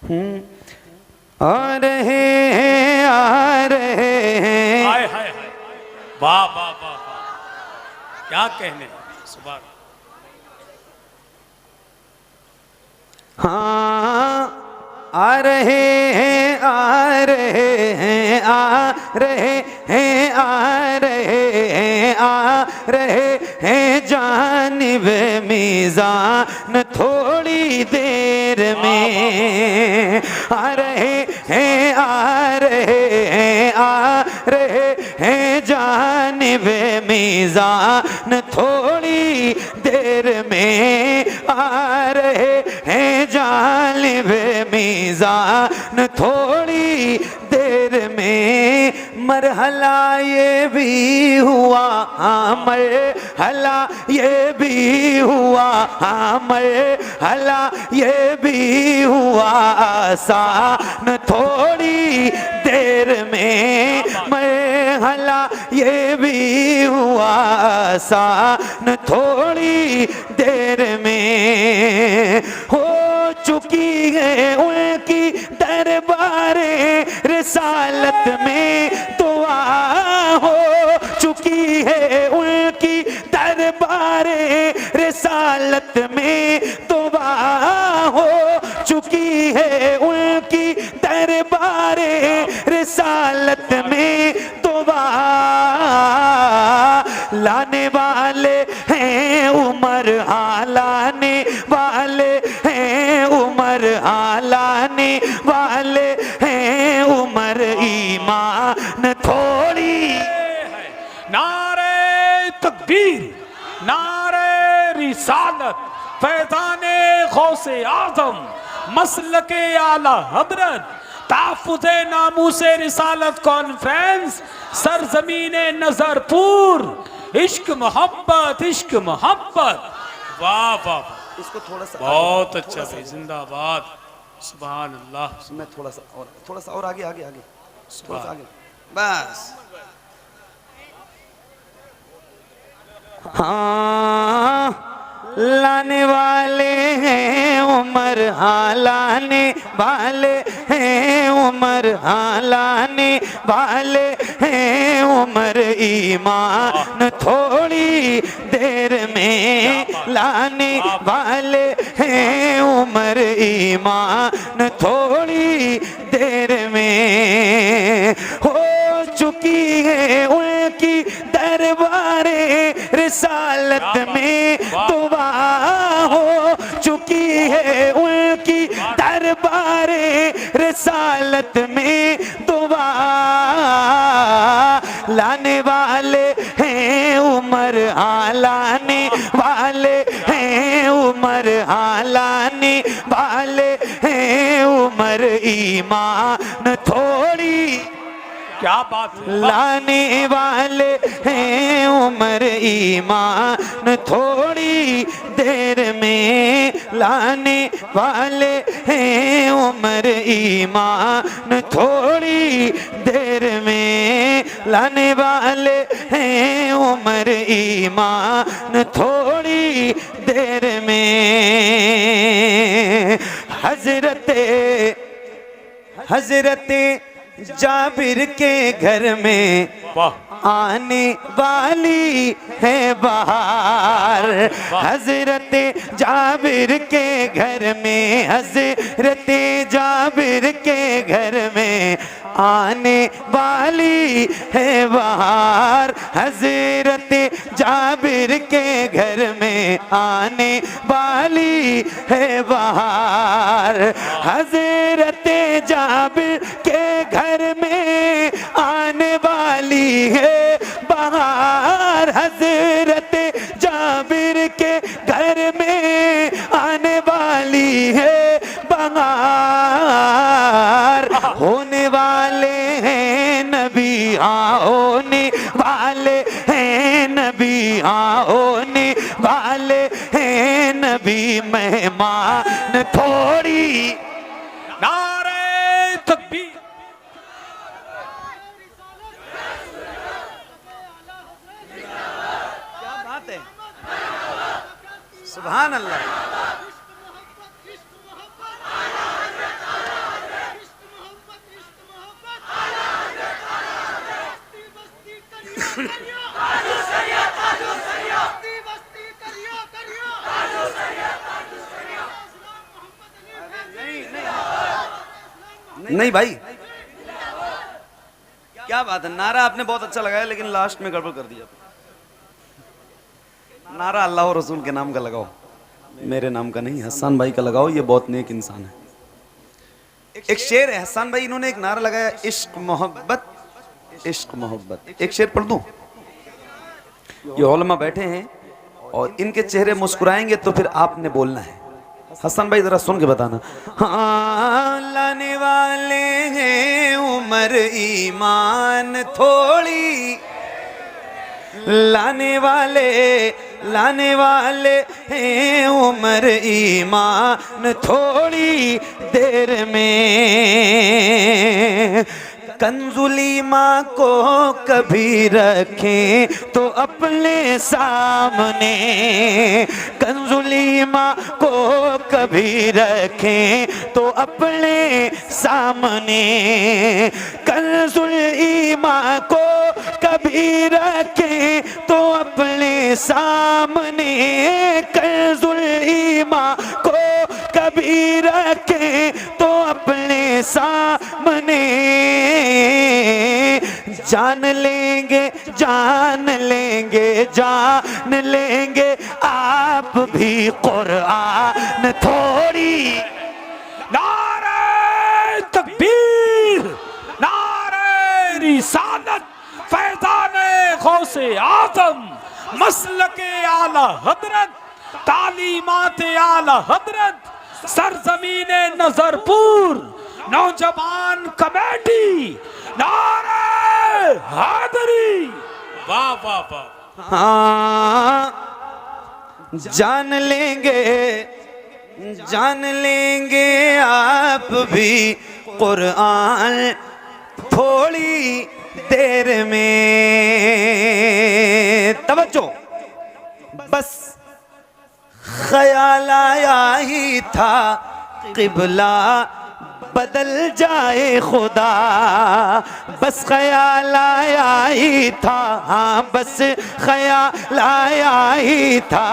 आ रहे हैं, आ रहे हैं। हाय हाय हाय, वाह वाह वाह वाह, क्या कहने। सुभान। हाँ आ रहे हैं, आ रहे हैं, आ रहे हैं, आ रहे हैं, आ रहे हैं जानिब मीज़ान थोड़ी देर में। आ रहे हैं, आ रहे हैं, आ रहे हैं जानिब मीज़ान थोड़ी देर में। आ रहे हैं जानिब मीज़ान थोड़ी देर में। मरहला ये भी हुआ, हाँ मरहला ये भी हुआ, हाँ मरहला ये भी हुआ आसान थोड़ी देर में। मरहला ये भी हुआ आसान थोड़ी देर में। हो चुकी है उनकी दरबारे रिसालत में दुआ, हो चुकी है उनकी दरबारे रिसालत में दुआ, हो चुकी है उनकी दरबारे रिसालत में दुआ। लाने वाले हैं उमर, हाँ लाने वाले हैं उमर, हाँ लाने वाले हैं उमर ईमान थोड़ी। नारे तकबीर, नारे रिसालत, फैज़ाने गौसे आज़म, मसलके आला हज़रत, ताफ़ुज़े नामूसे रिसालत कॉन्फ्रेंस, सरज़मीने नज़रपुर। इश्क मोहब्बत, इश्क मोहब्बत, वाह वाह। इसको थोड़ा सा बहुत अच्छा भाई, जिंदाबाद। सुभान अल्लाह। मैं थोड़ा सा और आगे आगे आगे, थोड़ा सा आगे बस। हाँ लाने वाले हैं उमर, हाँ लाने वाले हैं उमर, हाँ लाने वाले हैं उमर ईमान थोड़ी देर में। लाने वाले हैं उमर ईमान थोड़ी देर में। हो चुकी है उनकी दरबारे रिसालत में दुआ, हो चुकी है उनकी दरबारे रिसालत में दुआ। लाने वाले हैं उमर, हाँ लाने वाले हैं उमर, हाँ लाने वाले हैं उमर ईमान थोड़ी। क्या बात है। लाने वाले हैं उमर ईमान थोड़ी देर में। लाने वाले हैं उमर ईमान थोड़ी देर में। लाने वाले हैं उमर ईमान थोड़ी देर में। हजरते जाबिर के घर में आने वाली है बहार। हजरत जाबिर के घर में, हजरत जाबिर के घर में आने वाली है बहार। हजरत जाबिर के घर में आने वाली है बहार। हजरत जाबिर के घर में आने वाली है बहार। हजरत जाबिर के घर में आने वाली है बहार। होने वाले हैं नबी, हाँ होने वाले हैं नबी, हाँ होने वाले हैं नबी मेहमान थोड़ी। नारे तकबीर। क्या बात है, सुभान अल्लाह। नहीं भाई, क्या बात है, नारा आपने बहुत अच्छा लगाया लेकिन लास्ट में गड़बड़ कर दिया। नारा अल्लाह और रसूल के नाम का लगाओ, मेरे नाम का नहीं, हसन भाई का लगाओ, ये बहुत नेक इंसान है। एक शेर है हसन भाई, इन्होंने एक नारा लगाया, इश्क मोहब्बत इश्क मोहब्बत। एक शेर पढ़ दूं? ये उलमा बैठे हैं और इनके चेहरे मुस्कुराएंगे तो फिर आपने बोलना है। हसन भाई जरा सुन के बताना। हाँ, लाने वाले हैं उम्र ईमान थोड़ी, लाने वाले हैं उम्र ईमान थोड़ी देर में। कंजुली माँ को कभी रखें तो अपने सामने, कंजुली माँ को कभी रखें तो अपने सामने, कंजुली माँ को कभी रखें तो अपने सामने, कंजुली माँ को कभी रखें तो अपने सामने। जान लेंगे जान लेंगे जान लेंगे आप भी कुरान थोड़ी। नारे तकबीर, नारे रिसालत, फैज़ाने गौसे आज़म, मसलके आला हजरत, तालीमाते आला हजरत, सरजमीने नजरपुर नौजवान कमेटी, नारे हैदरी। वाह वाह वाह। हाँ, जान लेंगे आप भी कुरान थोड़ी देर में। तवज्जो, बस ख्याल आया ही था किबला बदल जाए खुदा, बस ख्याल आया ही था, हाँ बस ख्याल आया ही था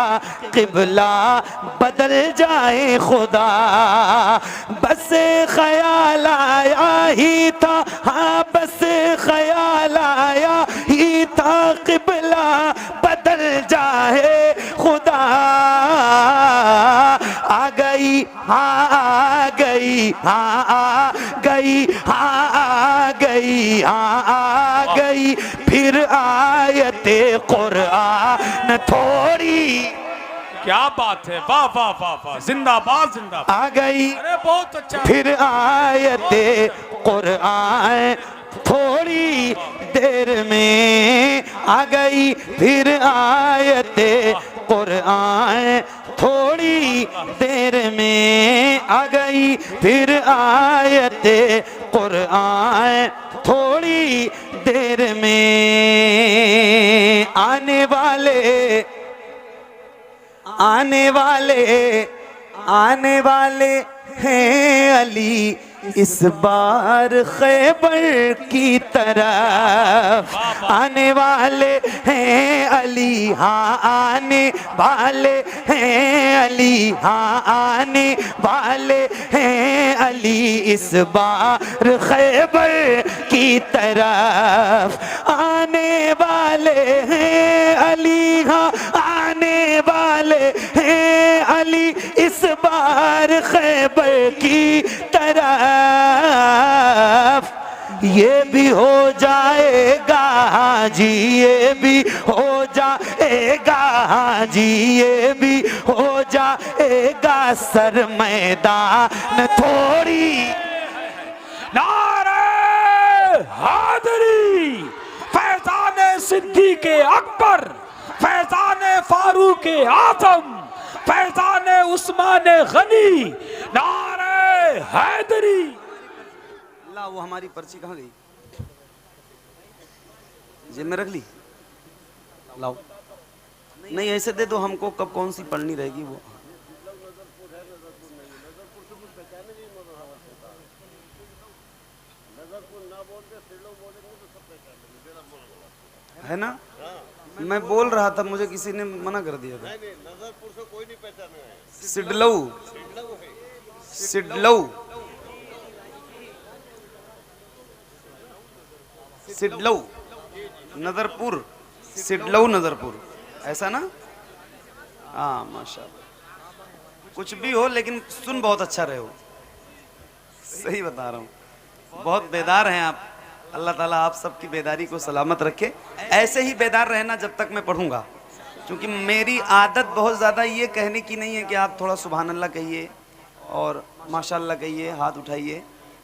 किबला बदल जाए खुदा, बस ख्याल आया ही था, हाँ बस ख्याल आया ही था किबला बदल जाए खुदा। आ गई हाँ आ गई हाँ आ गई हाँ आ गई हाँ आ गई फिर आयते कुरान थोड़ी। क्या बात है, वाह वाह वाह वाह, जिंदाबाद जिंदाबाद। आ गई, अरे बहुत अच्छा। फिर आयते कुरान थोड़ी देर में, आ गई फिर आयते कुरान थोड़ी देर में, आ गई फिर आयते कुरान थोड़ी देर में। आने वाले हैं अली इस बार खैबर की तरफ, आने वाले हैं अली हाँ आने वाले हैं अली हाँ आने वाले हैं अली इस बार खैबर की तरफ, आने वाले हैं अली हाँ आने वाले हैं अली इस बार खैबर की तरफ। ये भी हो जाएगा जी, ये भी हो जाएगा जी, ये भी हो जाएगा सर मैदान थोड़ी। नारे हैदरी, फैज़ाने सिद्दीक़े अकबर, फैज़ाने फारूक़े आज़म, फैज़ाने उस्माने गनी, नारे हैदरी। ला वो हमारी पर्ची कहाँ गई? जेब में रख ली? लाओ। नहीं ऐसे दे दो हमको, कब कौन सी पढ़नी रहेगी वो। है ना, मैं बोल रहा था, मुझे किसी ने मना कर दिया था। नजरपुर से कोई नहीं पहचानेगा। सिडलऊ सिडलऊ नजरपुर, सिडलऊ नजरपुर, ऐसा ना? हाँ माशाल्लाह, कुछ भी हो लेकिन सुन बहुत अच्छा रहे हो, सही बता रहा हूँ, बहुत बेदार हैं आप। अल्लाह ताला आप सबकी बेदारी को सलामत रखे। ऐसे ही बेदार रहना जब तक मैं पढ़ूंगा, क्योंकि मेरी आदत बहुत ज़्यादा ये कहने की नहीं है कि आप थोड़ा सुभान अल्लाह कहिए और माशाल्लाह कहिए, हाथ उठाइए।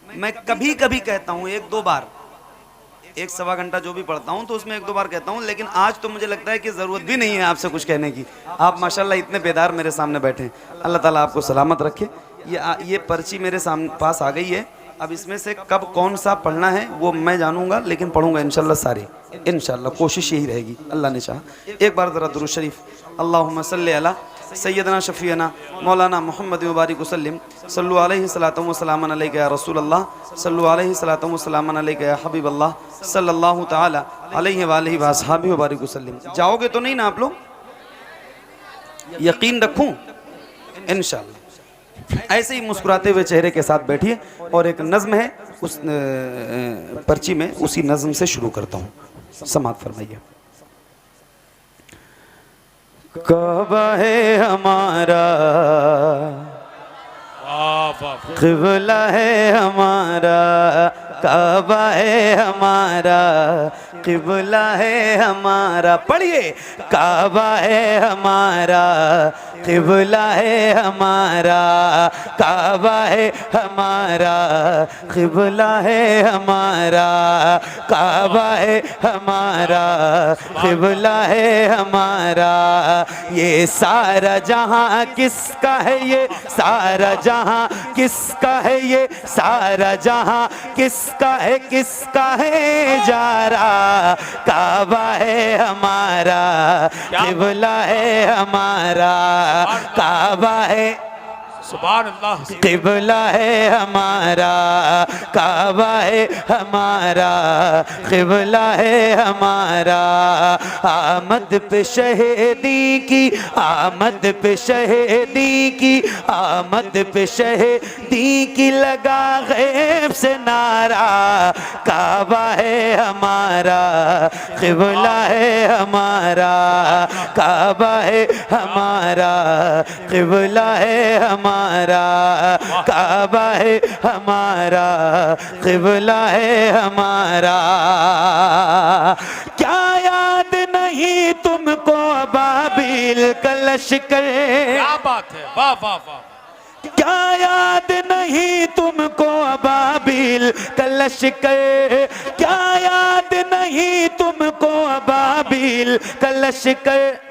मैं कभी कभी कहता हूँ, एक दो बार, एक सवा घंटा जो भी पढ़ता हूँ तो उसमें एक दो बार कहता हूँ, लेकिन आज तो मुझे लगता है कि ज़रूरत भी नहीं है आपसे कुछ कहने की। आप माशाल्लाह इतने बेदार मेरे सामने बैठे हैं। अल्लाह ताला आपको सलामत रखे। ये पर्ची मेरे पास आ गई है। अब इसमें से कब कौन सा पढ़ना है वो मैं जानूंगा, लेकिन पढ़ूंगा इंशाल्लाह सारी, इंशाल्लाह कोशिश यही रहेगी, अल्लाह ने चाहा। एक बार ज़रा दुरूद शरीफ, अल्लाहुम्मा सल्ली अला सैयदना शफ़ीना मौलाना मोहम्मद मुबारक वसल्लम सल्लु अलैहि सलातु व सलामन अलैका या रसूल अल्लाह, सल्लु अलैहि सलातु व सलामन अलैका या हबीब अल्लाह, सल्लल्लाहु तआला अलैहि व आलिहि व अस्हाबिहि मुबारक वसल्लम। जाओगे तो नहीं ना आप लोग? यकीन रखूं इंशाल्लाह। ऐसे ही मुस्कुराते हुए चेहरे के साथ बैठिए और एक नज़्म है उस पर्ची में, उसी नज़्म से शुरू करता हूँ, समात फरमाइए। काबा है हमारा, क़िबला है हमारा, काबा है हमारा, क़िबला है हमारा। पढ़िए, काबा है हमारा, क़िबला है हमारा, काबा है हमारा, क़िबला है हमारा, काबा है हमारा, क़िबला है हमारा। ये सारा जहां किसका है, ये सारा जहां किसका है, ये सारा जहां किसका है जारा। काबा है हमारा, क़िबला है हमारा, काबा है सुभान अल्लाह, क़िबला है हमारा, काबा है हमारा, क़िबला है हमारा। आमद पे शहीदी की, आमद पे शहीदी की, आमद पे शहीदी की लगा गैब से नारा। काबा है हमारा, क़िबला है हमारा, काबा है हमारा, क़िबला है हमारा, काबा है हमारा, क़िबला है हमारा। क्या याद नहीं तुमको बाबिल का लश्कर? क्या बात है, वाह वाह वाह। क्या याद नहीं तुमको बाबिल का लश्कर? क्या याद नहीं तुमको बाबिल का लश्कर?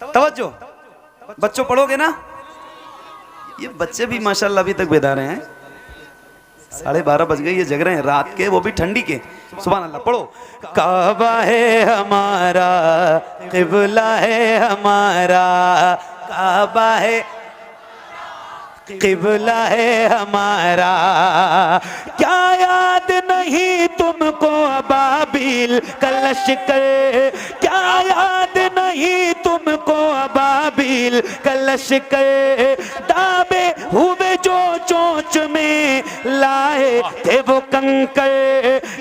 तवज्जो, बच्चों पढ़ोगे ना? ये बच्चे भी माशाल्लाह अभी तक बेदार हैं। 12:30 बज गए, ये जग रहे हैं रात के, वो भी ठंडी के। सुभान अल्लाह। पढ़ो, काबा है हमारा, क़िबला है हमारा, काबा है, क़िबला है हमारा। क्या याद नहीं तुमको बाबिल का लश्कर? क्या याद नहीं तुमको बाबिल का लश्कर? दाबे हुए जो चोंच में लाए थे वो कंकर,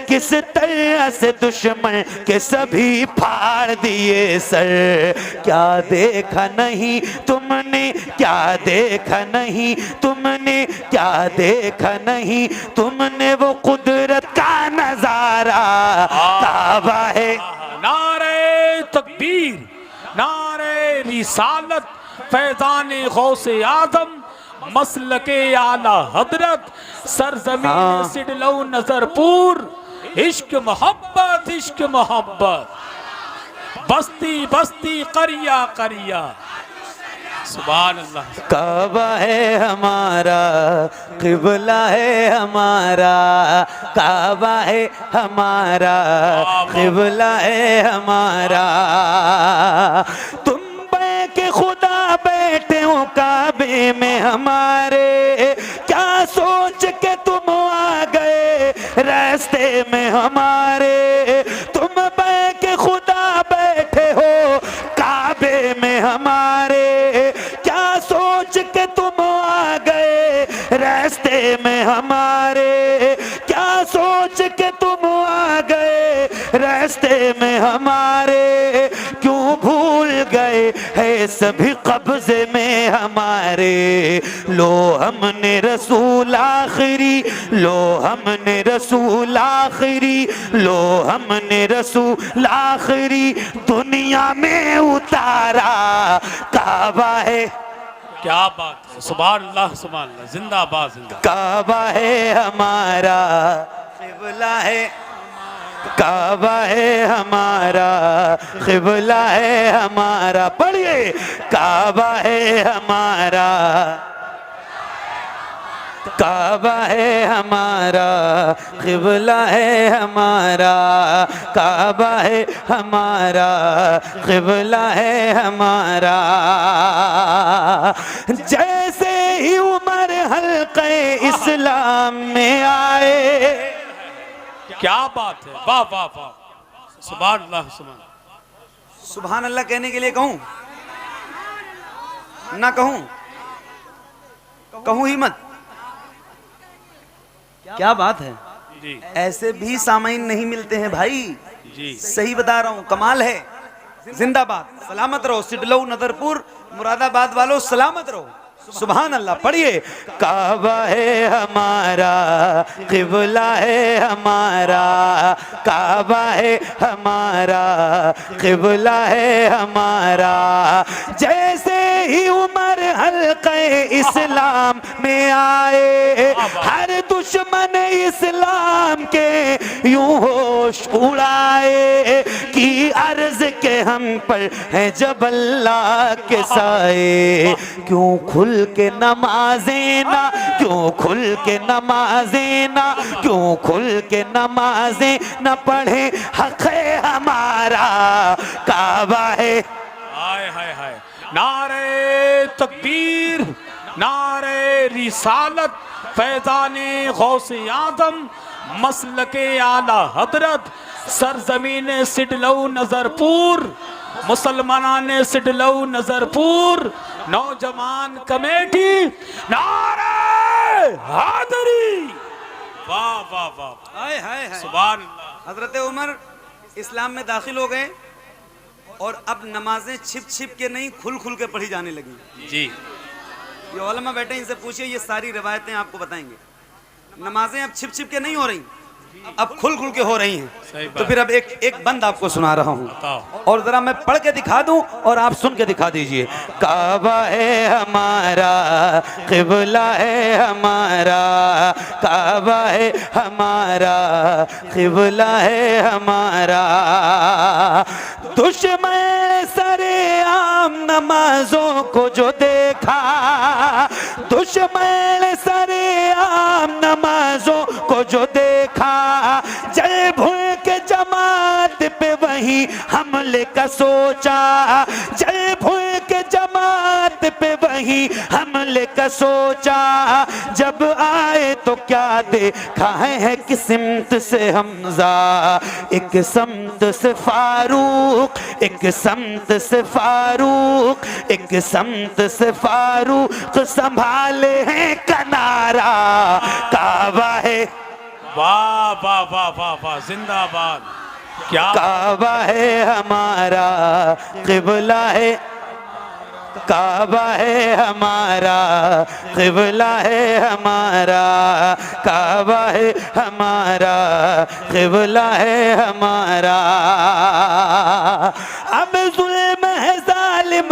किस तरह से दुश्मन के सभी फाड़ दिए सर। क्या देखा नहीं तुमने, क्या देखा नहीं तुमने, क्या देखा नहीं तुमने वो कुदरत का नजारा। काबा है, नारे तकबीर, नारे रिसालत, फैज़ान गौसे आज़म, मसलके आला हजरत, सरजमीन सिडलऊ नजरपुर। इश्क मोहब्बत, इश्क मोहब्बत, बस्ती बस्ती, करिया करिया। सुभान अल्लाह। काबा है हमारा, क़िबला है हमारा, काबा है हमारा, क़िबला है हमारा। तुम के खुदा बैठे हो काबे में हमारे, क्या सोच के तुम आ गए रास्ते में हमारे। तुम के खुदा बैठे हो काबे हमारे, क्या सोच के तुम आ गए रास्ते में हमारे, क्या सोच के तुम आ गए रास्ते में हमारे, क्यों भूल गए है सभी कब्जे में हमारे। लो हमने रसूल आखिरी, लो हमने रसूल आखिरी, लो हमने रसूल आखिरी दुनिया में उतारा। काबा है, क्या बात है, सुभान अल्लाह सुभान अल्लाह, जिंदाबाद जिंदाबाद। काबा है हमारा, क़िबला है, काबा है हमारा, क़िबला है हमारा। पढ़िए, काबा है हमारा, काबा है हमारा, क़िबला है हमारा, काबा है हमारा, क़िबला है हमारा। जैसे ही उमर हल्क़े इस्लाम में आए, क्या बात है, वाह वाह वाह, सुभान अल्लाह सुभान। सुभान अल्लाह कहने के लिए कहूं ना कहूं, कहूं ही मत। क्या बात है, जी ऐसे भी सामाइन नहीं मिलते हैं भाई, जी। सही बता रहा हूं, कमाल है। जिंदाबाद, सलामत रहो सिडलऊ नदरपुर मुरादाबाद वालों, सलामत रहो। सुभान अल्लाह। पढ़िए, काबा है हमारा, क़िबला है हमारा, काबा है हमारा, क़िबला है हमारा। जैसे ही उमर हल्क़े इस्लाम में आए, हर दुश्मन इस्लाम के यूं होश उड़ाए कि अर्ज के हम पर है जब अल्लाह के साए। क्यों खुल के नमाज़ें ना, क्यों खुल के नमाज़ें ना, क्यों खुल के नमाज़ें न पढ़े, हक़ है हमारा। काबा है, हाय हाय हाय, नारे तकबीर, नारे रिसालत, फैज़ाने गौसे आज़म, मसलके आला हजरत, सरजमीन सिडलऊ नजरपुर, मुसलमानाने सिडलऊ नजरपुर, नौजवान कमेटी, नारे हादरी। वाह वाह वाह, हाय हाय हाय। सुभान अल्लाह। हजरत उमर इस्लाम में दाखिल हो गए और अब नमाजें छिप छिप के नहीं, खुल खुल के पढ़ी जाने लगी। जी ये उलमा बैठे, इनसे पूछिए, ये सारी रिवायतें आपको बताएंगे। नमाजें अब छिप छिप के नहीं हो रही, अब खुल खुल के हो रही सही हैं। बात। तो फिर अब एक बंद आपको सुना रहा हूँ, बताओ। और जरा मैं पढ़ के दिखा दूं और आप सुन के दिखा दीजिए। काबा है हमारा, क़िबला है हमारा, काबा है हमारा, क़िबला है हमारा। दुश्मन सरेआम नमाजों को जो देखा, दुश्मन सरेआम नमाजों को जो देखा, जल भुल के जमात पे वही हमले का सोचा, जल भुल के जमात पे वही हमले का सोचा। जब आए तो क्या देखा है कि सिमत से हमजा, एक समत से फारूक, एक समत से फारूक, एक समत से फारूक संभाले हैं कनारा। काबा है, वाह वाह वाह वाह वाह, जिंदाबाद। क्या काबा है हमारा, क़िबला है, काबा है हमारा, क़िबला है हमारा, काबा है हमारा, क़िबला है हमारा। अब जुल्म है जालिम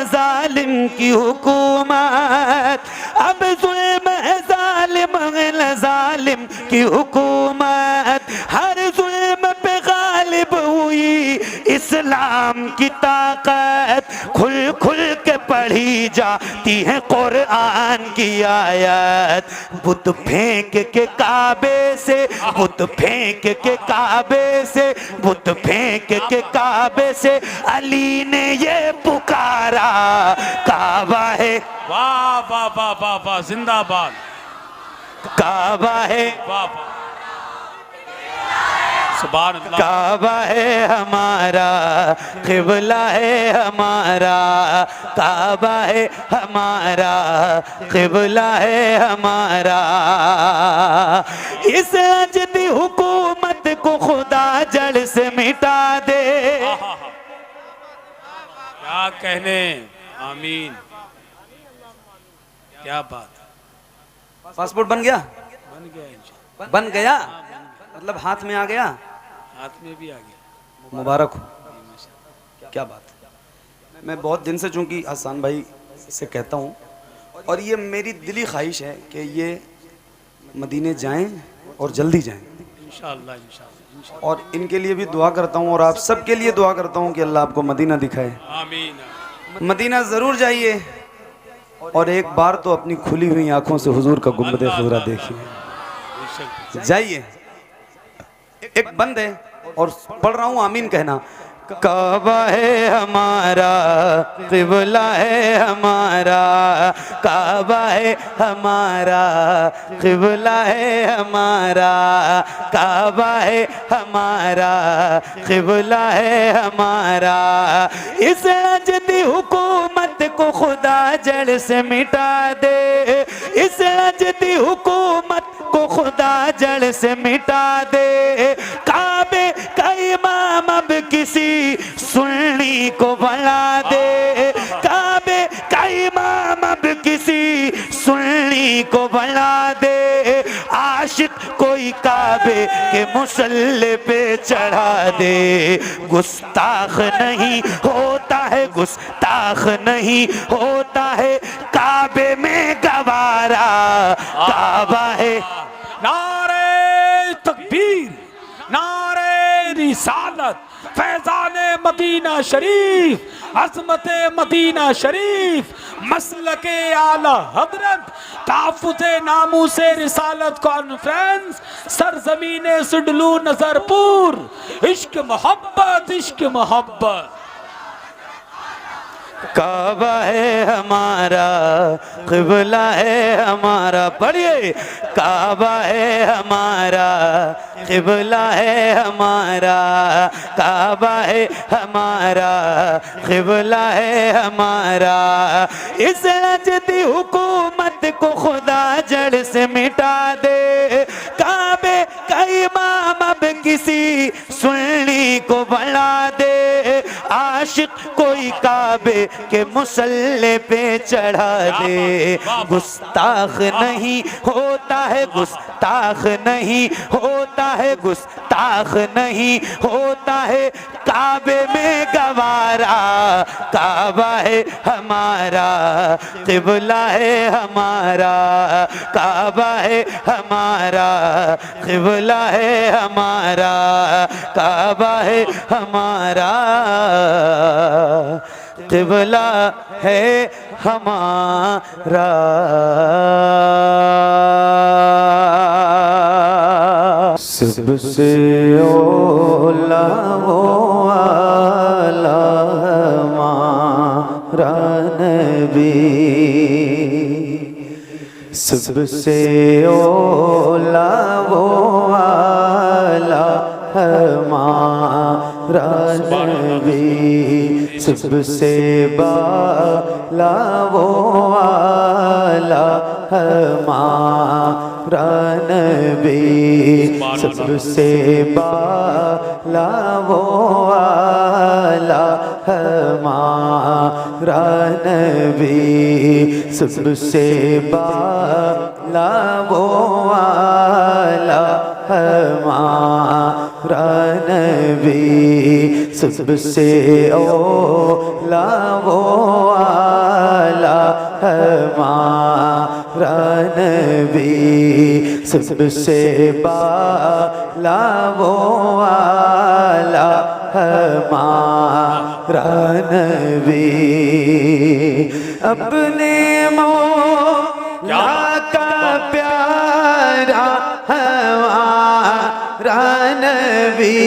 जालिम की हुकूमत, अब जुल्म है जालिम जालिम की हुकूमत, हर जुल्म पे गालिब हुई इस्लाम की ताकत। खुल खुल के पढ़ी जाती है कुरान की आयत। बुत फेंक के काबे से, बुत फेंक के काबे से, बुत फेंक के काबे से अली ने ये पुकारा। काबा है, वाह वाह वाह वाह वाह, जिंदाबाद। काबा है, वाह वाह, सुभान अल्लाह। काबा है हमारा, क़िबला है हमारा, काबा है हमारा, क़िबला है हमारा। इस अजदी हुकूमत को खुदा जड़ से मिटा दे। क्या कहने, आमीन। क्या बात, पासपोर्ट बन गया? बन गया इंशाअल्लाह। बन गया मतलब हाथ में आ गया? हाथ में भी आ गया। मुबारक हो, क्या बात है। मैं बहुत दिन से चूंकि हसन भाई से कहता हूँ और ये मेरी दिली ख्वाहिश है कि ये मदीने जाएं और जल्दी जाएं, इंशाअल्लाह इंशाअल्लाह। और इनके लिए भी दुआ करता हूँ और आप सबके लिए दुआ करता हूँ कि अल्लाह आपको मदीना दिखाए। आमीन। मदीना ज़रूर जाइए और एक बार तो अपनी खुली हुई आंखों से हुजूर का गुंबद खुजरा देखिए। जाइए। एक बंद है और पढ़ रहा हूँ, आमीन कहना। काबा है हमारा, क़िबला है हमारा, काबा है हमारा, क़िबला है हमारा, काबा है हमारा, क़िबला है हमारा। इस अजदी हुकूमत को खुदा जड़ से मिटा दे। इस अजदी हुकूमत को खुदा जड़ से मिटा दे। काबे का इमाम अब किसी सुन्नी को बना दे। काबे का इमाम अब किसी सुन्नी को बना दे। आशिक कोई काबे के मुसल्ले पे चढ़ा दे। गुस्ताख नहीं होता है, गुस्ताख नहीं होता है काबे में गवारा। काबा है। नारे तकबीर, नारे रिसालत, फैज़ाने मदीना शरीफ, अज़मते मदीना शरीफ, मसलके आला हज़रत, ताफ़ुज़े नामूसे रिसालत कॉन्फ्रेंस, सरज़मीने सुडलू नज़रपुर। इश्क मोहब्बत, इश्क मोहब्बत। काबा है हमारा, क़िबला है हमारा। पढ़िए। काबा है हमारा, क़िबला है हमारा, काबा है हमारा, क़िबला है हमारा। इस अजदी हुकूमत को खुदा जड़ से मिटा दे। काबे का इमाम अब किसी सुन्नी को बना दे। आशिक कोई काबे के मुसल्ले पे चढ़ा दे। गुस्ताख नहीं होता है, गुस्ताख नहीं होता है, गुस्ताख नहीं होता है काबे में गवारा। काबा है हमारा, क़िबला है हमारा, काबा है हमारा, क़िबला है हमारा, काबा है हमारा, क़िबला है हमारा। सबसे ओला वो आला हमारा नबी। सबसे ओला वो आला हमारा नबी। सबसे बाला वो आला हमारा नबी। सबसे बाला वो आला हमारा नबी। सबसे बाला वो आला हमारा नबी। सबसे ओला वो आला हमारा नबी। सबसे बाला वो आला हमारा नबी। अपने मौला का प्यारा हमारा नबी।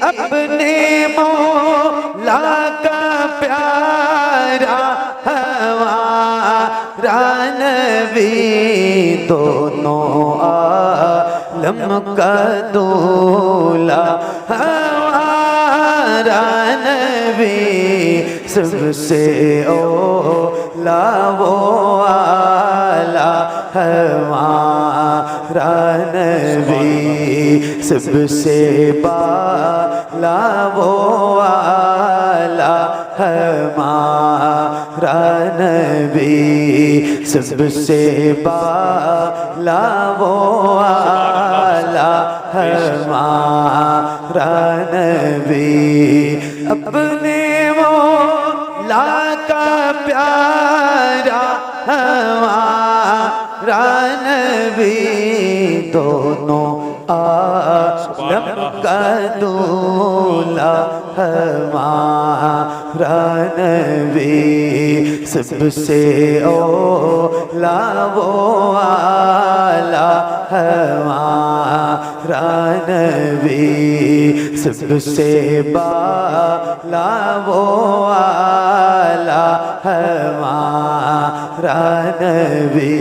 अपने मौला का प्यारा हमारा नबी। दोनों आलम का दूल्हा हमारा नबी, सबसे ओला वो आला हमारा नबी, सबसे बाला वो आला हमारा नबी, सबसे बाला वो आला हमारा नबी। अपने मौला का प्यारा हमारा नबी, दोनों आलम का दूल्हा हमारा नबी, सबसे ओला वो आला हमारा नबी, सबसे बाला वो आला हमारा नबी,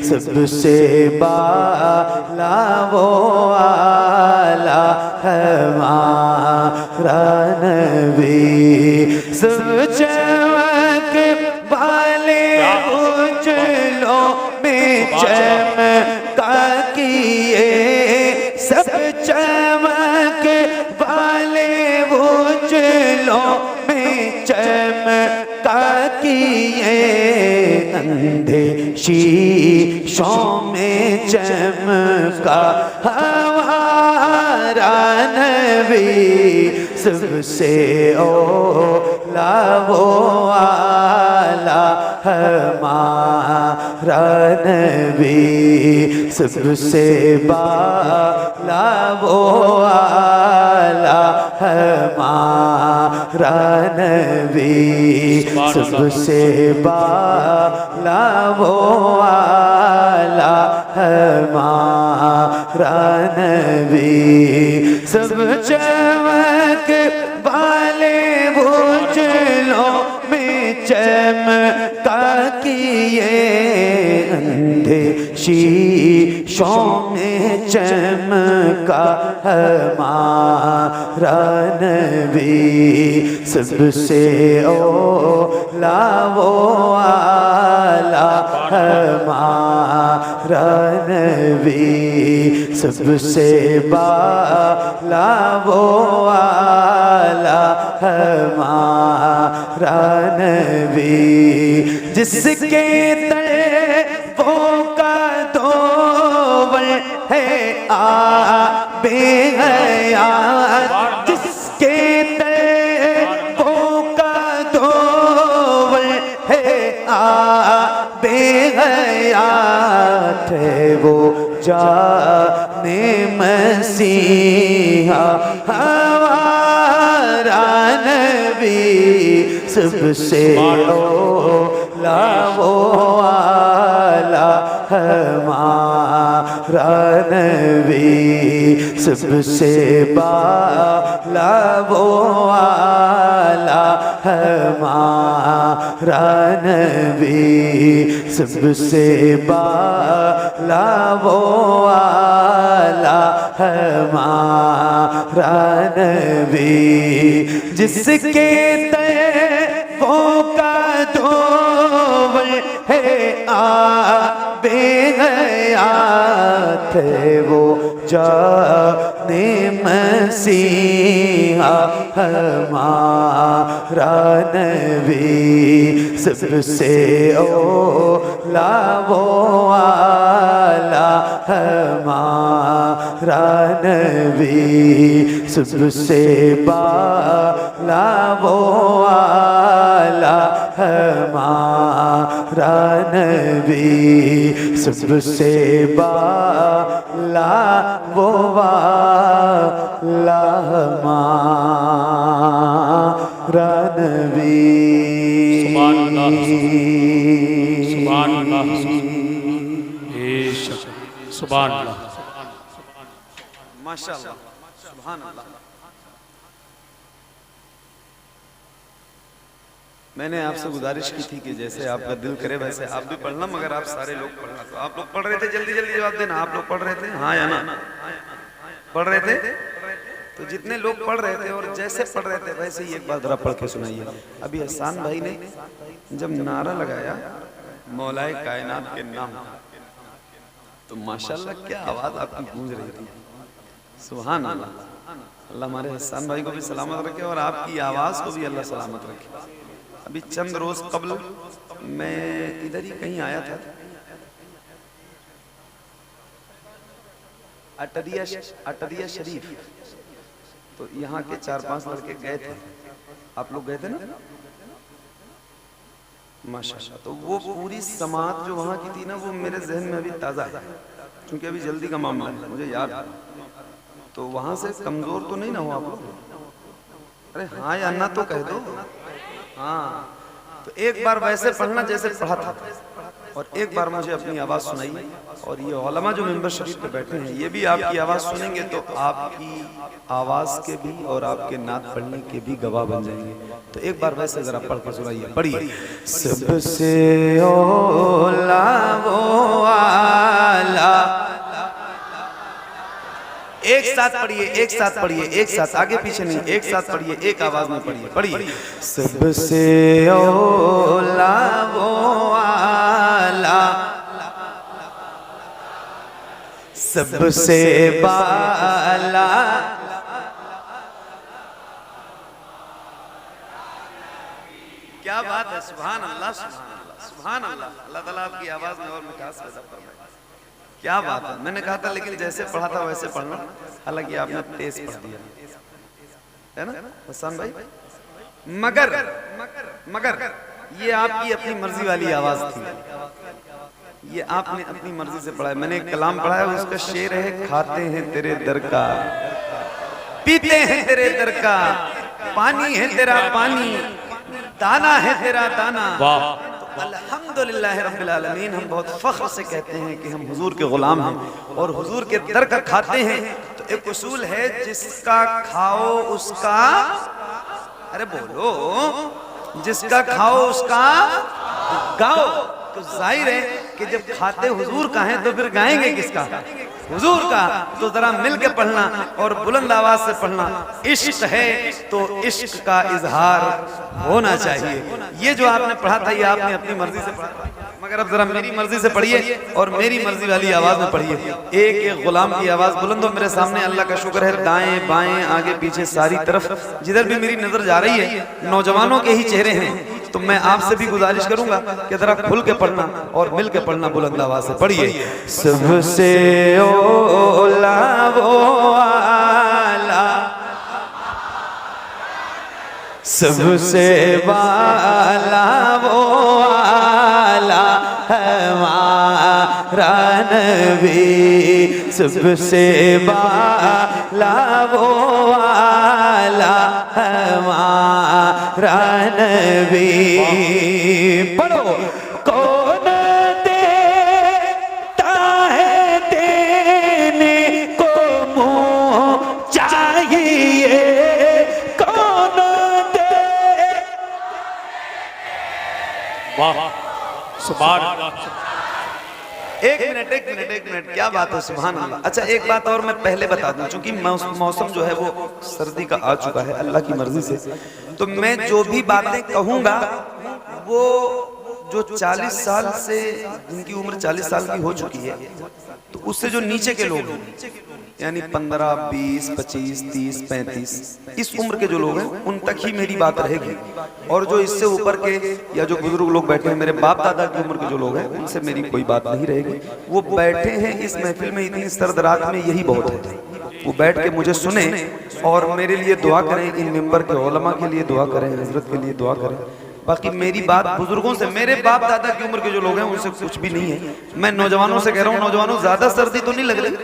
सबसे बाला वो आला हमारा नबी, सब चमक वाले उजलों में चमका किए, सब चमक वाले उजलों में चमका किए, अंधे शीशों में चमका हमारा नबी, सबसे ओला वो आला हमारा नबी, सबसे बाला वो आला हमारा नबी, सबसे बाला वो आला हमारा नबी, सब चमक वाले उजलों में चमका किए, अंधे शीशों में चमका हमारा नबी, सबसे ओला वो आला हमारा नबी, सबसे बाला वो आला हमारा नबी, जिसके तलवों का दोवल है बेहयात, जिसके तलवों का दोवल है बेहयात, वो जाने मसीहा हमारा नबी, सबसे ओला वो आला हमारा नबी, सबसे बाला वो आला हमारा नबी, सबसे बाला वो आला हमारा नबी, जिसके तलवों का दोवल है बेहयात, वो जाने मसीहा हमारा नबी, सबसे ओला वो आला हमारा नबी, सबसे बाला वो आला हमारा नबी, सबसे बाला वो आला हमारा नबी। सुभान अल्लाह, सुभान अल्लाह, माशाअल्लाह, सुभान अल्लाह। मैंने आपसे गुजारिश की थी कि जैसे आपका दिल करे वैसे आप भी पढ़ना, मगर आप सारे लोग पढ़ना। तो आप लोग पढ़ रहे थे, जल्दी जल्दी जवाब देना। आप लोग पढ़ रहे थे, हाँ या ना? पढ़ रहे थे? तो जितने लोग पढ़ रहे थे और जैसे पढ़ रहे थे वैसे ही एक बार जरा पढ़ के सुनाइए। अभी हसन भाई ने जब नारा लगाया मौलाए कायनात के नाम, तो माशाल्लाह क्या आवाज आपकी गूंज रही थी। सुभान अल्लाह। अल्लाह हमारे हसन भाई को भी सलामत रखे और आपकी आवाज को भी अल्लाह सलामत रखे। अभी चंद रोज कबल मैं इधर ही कहीं आया था, अटरिया शरीफ, तो यहाँ के 4-5 लड़के गए थे। आप लोग गए थे ना? माशाल्लाह। तो वो पूरी समात जो वहाँ की थी ना, वो मेरे जहन में अभी ताज़ा है, क्योंकि अभी जल्दी का मामला है, मुझे याद है। तो वहाँ से कमज़ोर तो नहीं ना हो आप लोग? अरे हाँ या ना तो कह दो। हाँ, तो एक बार वैसे पढ़ना जैसे पढ़ा था, और एक बार मुझे अपनी आवाज़ सुनाइए। और ये उलमा जो मेंबर शरीफ पे बैठे हैं, ये भी आपकी आवाज़ सुनेंगे तो आपकी आवाज़ के भी और आपके नात पढ़ने के भी गवाह बन जाएंगे। तो एक बार वैसे जरा पढ़ के सुनाइए। पढ़िए। सबसे औला वो आला। एक साथ पढ़िए, एक साथ पढ़िए, एक साथ, आगे पीछे नहीं, एक साथ पढ़िए, एक आवाज में पढ़िए। पढ़िए। सबसे औला वो आला, सबसे बाला, क्या बात है। सुभान अल्लाह, सुभान अल्लाह, सुभान अल्लाह। अल्लाह ताला आपकी आवाज में और मिठास पैदा फरमाए। क्या बात है। मैंने कहा था लेकिन जैसे पढ़ा था वैसे पढ़ना, हालांकि आपने तेज पढ़ दिया है ना हसन भाई। मगर मगर ये आपकी अपनी मर्जी वाली आवाज थी, ये आपने अपनी मर्जी से पढ़ा है। मैंने एक कलाम पढ़ा है, उसका शेर है, खाते हैं तेरे दर का, पीते हैं तेरे दर का, पानी है तेरा पानी, दाना है तेरा दाना। अल्हम्दुलिल्लाह रब्बिल आलमीन। हम बहुत फख्र से कहते हैं कि हम हुजूर के गुलाम हैं और हुजूर के दर का खाते हैं। तो एक उसूल है, जिसका खाओ उसका, अरे बोलो, जिसका खाओ उसका गाओ। तो जाहिर है कि जब खाते हुजूर का है तो फिर गाएंगे किसका? हुजूर का। तो जरा मिल के पढ़ना और बुलंद आवाज से पढ़ना। इश्क है तो इश्क का इजहार होना चाहिए। ये जो आपने पढ़ा था ये आपने अपनी मर्जी से पढ़ा, मगर अब जरा मेरी मर्जी से पढ़िए और मेरी मर्जी वाली आवाज में पढ़िए। एक एक गुलाम की आवाज बुलंद हो मेरे सामने। अल्लाह का शुक्र है, दाएं बाएं आगे पीछे सारी तरफ जिधर भी मेरी नजर जा रही है नौजवानों के ही चेहरे हैं। तो मैं आपसे भी गुजारिश करूंगा कि जरा खुल के पढ़ना और मिल के पढ़ना बुलंद आवाज से। पढ़िए। सबसे ओला वो आला, सबसे वाला वो आला हमारा नबी, सबसे वाला वो आला हमारा नबी। पढ़ो। कौन देता है देने को मुँह चाहिए, कौन दे। वाह, सुभान अल्लाह। एक मिनट, क्या बात है। सुभान अल्लाह। अच्छा एक बात और मैं पहले बता दूं, चूंकि मौसम जो है वो सर्दी का आ चुका है अल्लाह की मर्जी से, तो मैं जो भी बातें कहूंगा वो जो 40 साल से, जिनकी उम्र 40 साल की हो चुकी है, तो उससे जो नीचे के लोग हैं, यानी 15, 20, 25, 30, 35 इस उम्र के जो लोग हैं उन तक ही मेरी बात रहेगी। और जो इससे ऊपर के या जो बुजुर्ग लोग बैठे हैं, मेरे बाप दादा की उम्र के जो लोग हैं, उनसे मेरी कोई बात नहीं रहेगी। वो बैठे हैं इस महफिल में इतनी सर्द रात में, यही बहुत है। वो बैठ के मुझे सुने और मेरे लिए दुआ करें, इन मेंबर के उलमा के लिए दुआ करें, हजरत के लिए दुआ करें। बाकी मेरी बात बुजुर्गों से, मेरे बाप दादा की उम्र के जो लोग हैं उनसे कुछ भी नहीं है। मैं नौजवानों से कह रहा हूँ, नौजवानों ज्यादा सर्दी तो नहीं लग रही?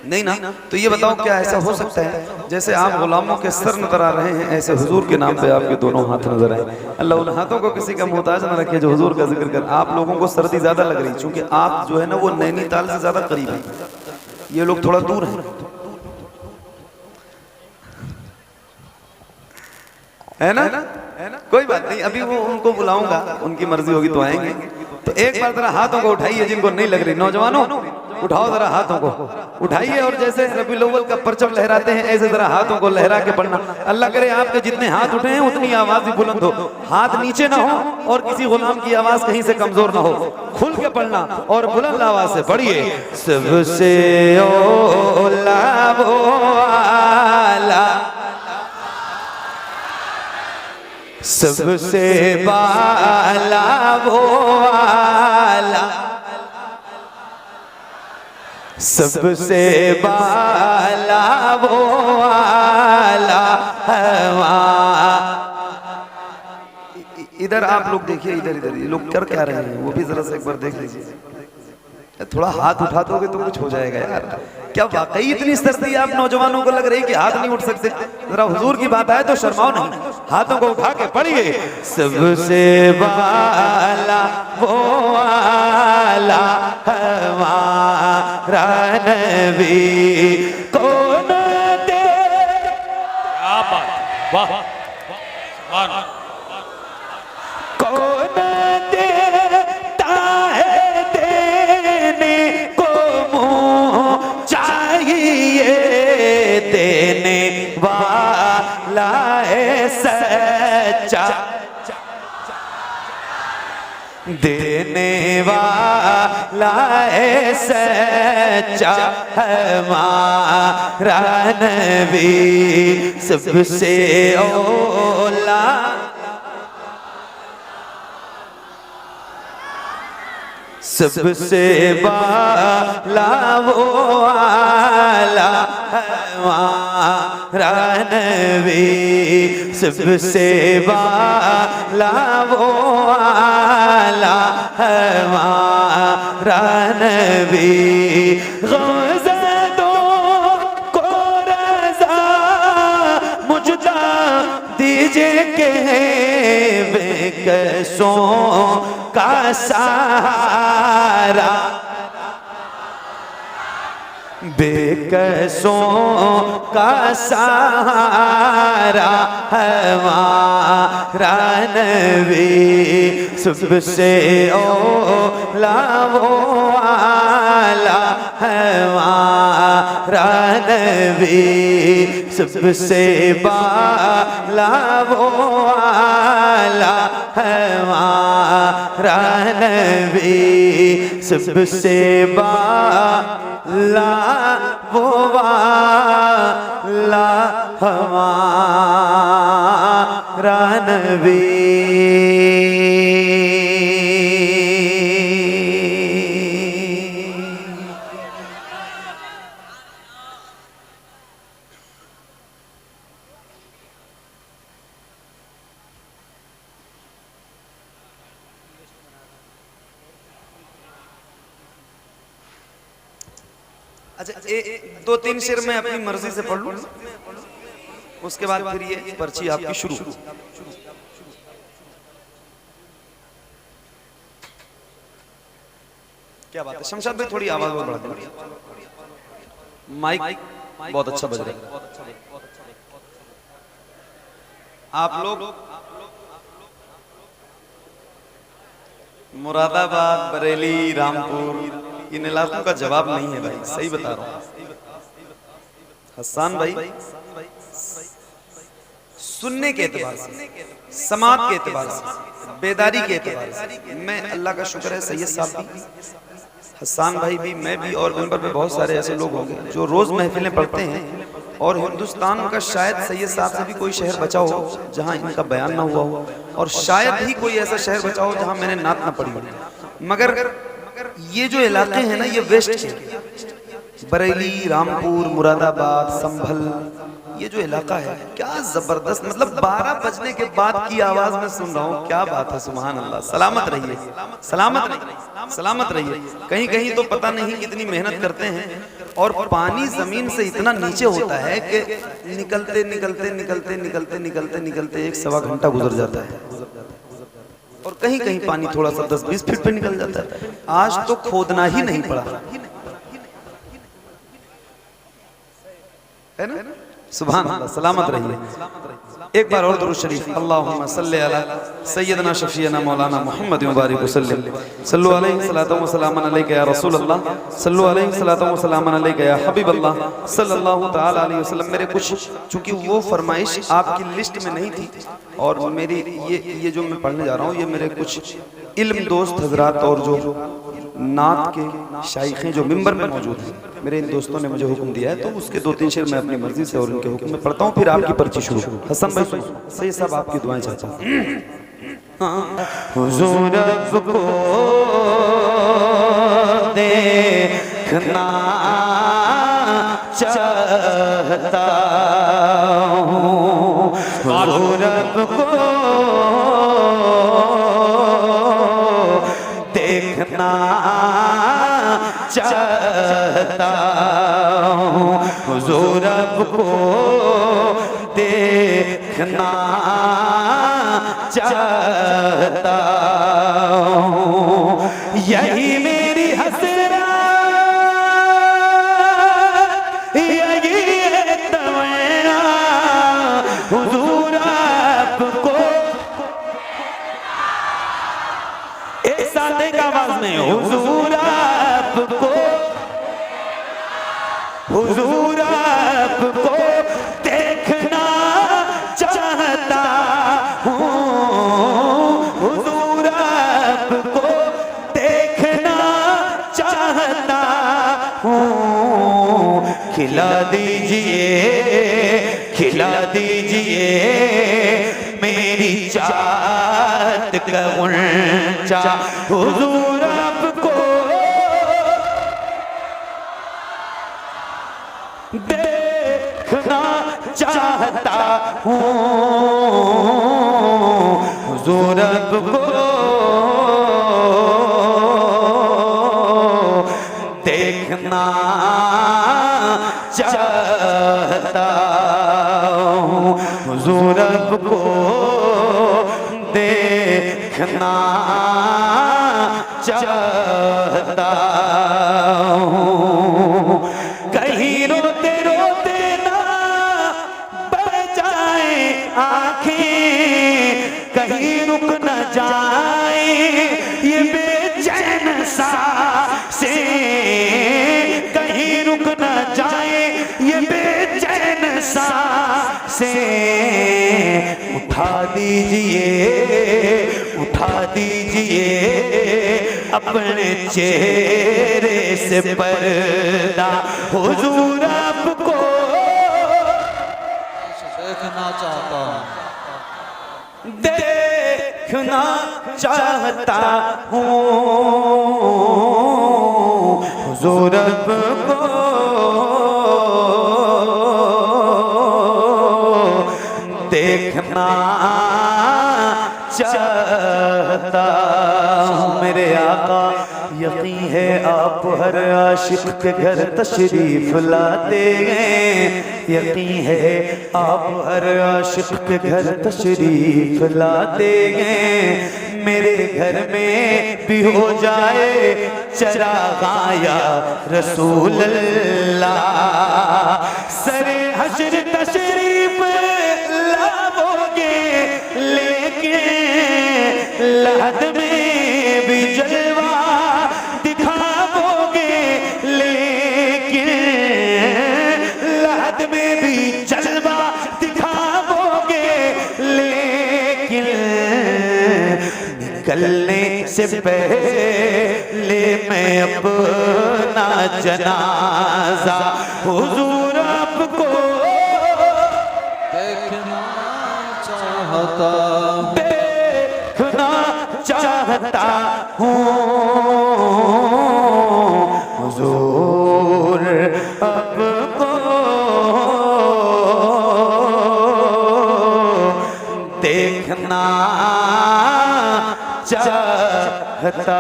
नहीं ना? तो ये बताओ क्या ऐसा हो सकता है जैसे आप गुलामों के सर नजर आ रहे हैं, ऐसे हुजूर के नाम पे आपके दोनों हाथ नजर आए। अल्लाह उन हाथों को किसी का मोहताज न रखे जो हुजूर का जिक्र कर। आप लोगों को सर्दी ज्यादा लग रही क्योंकि आप जो है ना वो नैनीताल से ज्यादा करीब है, ये लोग थोड़ा दूर हैं। है ना? कोई बात नहीं, अभी वो उनको बुलाऊंगा, उनकी मर्जी होगी तो आएंगे। तो एक बार जरा हाथों को उठाइए जिनको नहीं लग रही। नौजवानों उठाओ जरा हाथों को, उठाइए और जैसे रबीउल अव्वल का परचम लहराते हैं ऐसे जरा हाथों को लहरा के पढ़ना। अल्लाह करे आपके जितने हाथ उठे हैं उतनी आवाज भी बुलंद हो, हाथ नीचे ना हो और किसी गुलाम की आवाज कहीं से कमजोर ना हो। खुल के पढ़ना और बुलंद आवाज से पढ़िए। सबसे औला वो आला, सबसे बाला वो आला, सबसे बाला वो आला हवा। इधर आप लोग देखिए, इधर इधर ये लोग कर क्या रहे हैं वो भी जरा से एक बार देख लीजिए। थोड़ा हाथ उठा दोगे तो कुछ हो जाएगा यार। क्या वाकई इतनी सर्दी आप नौजवानों को लग रही कि हाथ नहीं उठ सकते? जरा हुजूर की बात आए तो शर्माओ नहीं, हाथों को उठा के पढ़िए। सबसे बाला वो आला हमारा नबी कौन दे। क्या बात है, वाह वाह। कौन देता है देने को मुँह चाहिए, देने वाला है सच्चा, देने वाला है सच्चा हमारा नबी सबसे औला। सबसे बाला वो आला हमारा नबी, सबसे बाला वो आला हमारा नबी। गमज़दों को रज़ा मुझदा दीजिए के बेकसों का सहारा, बेकसों का सहारा हमारा नबी सबसे औला वो आला हमारा नबी, सबसे बाला वो आला हमारा नबी, सबसे बाला वो वाला हमारा नबी। अच्छा, दो तीन शेर मैं अपनी मर्जी से पढ़ लूं, उसके बाद फिर ये पर्ची आपकी शुरू। क्या बात है शमशाद भाई, थोड़ी आवाज और बढ़ा दो, माइक बहुत अच्छा बज रहा है। आप लोग मुरादाबाद, बरेली, रामपुर इन इलाकों का जवाब नहीं है भाई, सही बता रहा हूं। हसन भाई सुनने के एतबार से, समात के एतबार से, बेदारी के एतबार से मैं अल्लाह का शुक्र है सैयद साहब भी, हसन भाई भी, मैं भी और मिंबर पे बहुत सारे ऐसे लोग होंगे जो रोज महफिलें पढ़ते हैं। और हिंदुस्तान का शायद सैयद साहब से भी कोई शहर बचा हो जहां इनका बयान ना हुआ हो, और शायद ही कोई ऐसा शहर बचा हो जहां मैंने नात ना पढ़ी हो। मगर ये जो इलाके हैं ना ये वेस्ट है, बरेली, रामपुर, मुरादाबाद, संभल, ये जो इलाका है क्या जबरदस्त, मतलब 12 बजने के बाद की आवाज में सुन रहा हूँ। क्या बात है, सुभान अल्लाह। सलामत रहिए, सलामत रहिए, सलामत रहिए। कहीं कहीं तो पता नहीं कितनी मेहनत करते हैं, और पानी जमीन से इतना नीचे होता है कि निकलते निकलते निकलते निकलते निकलते निकलते 1-1.25 घंटा गुजर जाता है, और कहीं कहीं पानी थोड़ा सा 10-20 फीट पे निकल जाता है। आज तो खोदना ही नहीं पड़ा, है ना? सुभान अल्लाह, सलामत रहिए। एक बार और दुरूद शरीफ, अल्लाहुम्मा सल्ली अला सय्यदना शफीना मौलाना मुहम्मद मुबारक वसल्लम, सल्लु अलैहि सलातु व सलामन अलैका या रसूल अल्लाह, सल्लु अलैहि सलातु व सलामन अलैका या हबीब अल्लाह सल्लल्लाहु तआला अलैहि वसल्लम। मेरे कुछ, चूंकि वो फरमाइश आपकी लिस्ट में नहीं थी और मेरी ये जो मैं पढ़ने जा रहा हूँ, ये मेरे कुछ इल्म दोस्त हजरात और जो नात के शाइखें जो मिंबर में मौजूद हैं, मेरे इन दोस्तों ने मुझे हुक्म दिया है, तो उसके 2-3 शेर मैं अपनी मर्जी से और उनके हुक्म में पढ़ता हूँ, फिर आपकी पर्ची शुरू। हसन भाई सही साहब, आपकी दुआएं चाहता हूँ। हुजूर को देखना चाहता हूँ, हुजूर को देखना चाहता हूँ, हुजूर को देखना चाहता हूँ, यही मेरी हसरत, यही तमन्ना, हुजूर आपको एक साथ एक आवाज में, हुजूर आपको, हुजूर आपको देखना चाहता हूँ, हुजूर आपको देखना चाहता हूँ, खिला दीजिए, खिला दीजिए मेरी चाहत का गुंचा, हुजूर आपको देखना चाहता हूँ, हुजूर आपको देखना चाहता हूँ, हुजूर आपको देखना चाहता हूँ, कहीं रोते रोते ना बह जाए आँखें, कहीं रुक न जाए ये बेचैन सांसें, कहीं रुक न जाए ये बेचैन सांसें, उठा दीजिए, उठा दीजिए अपने चेहरे से पर्दा, हुजूर आपको देखना चाहता हूँ, देखना चाहता हूँ, हुजूर आपको देखना चाहता हूँ। मेरे आका यकीन है आप हर आशिक के घर तशरीफ लाते हैं, यकीन है आप हर आशिक के घर तशरीफ लाते हैं, मेरे घर में भी हो जाए चराग़ां या रसूल अल्लाह, सरे हश्र तशरीफ लाओगे लेके लहद में भी जलवा दिखाओगे, लेकिन लहद में भी जलवा दिखाओगे, लेकिन निकलने से पहले मैं अपना जनाजा हुजूर आपको देखना चाहता हूँ, देखना चाहता हूँ, हुजूर आपको देखना चाहता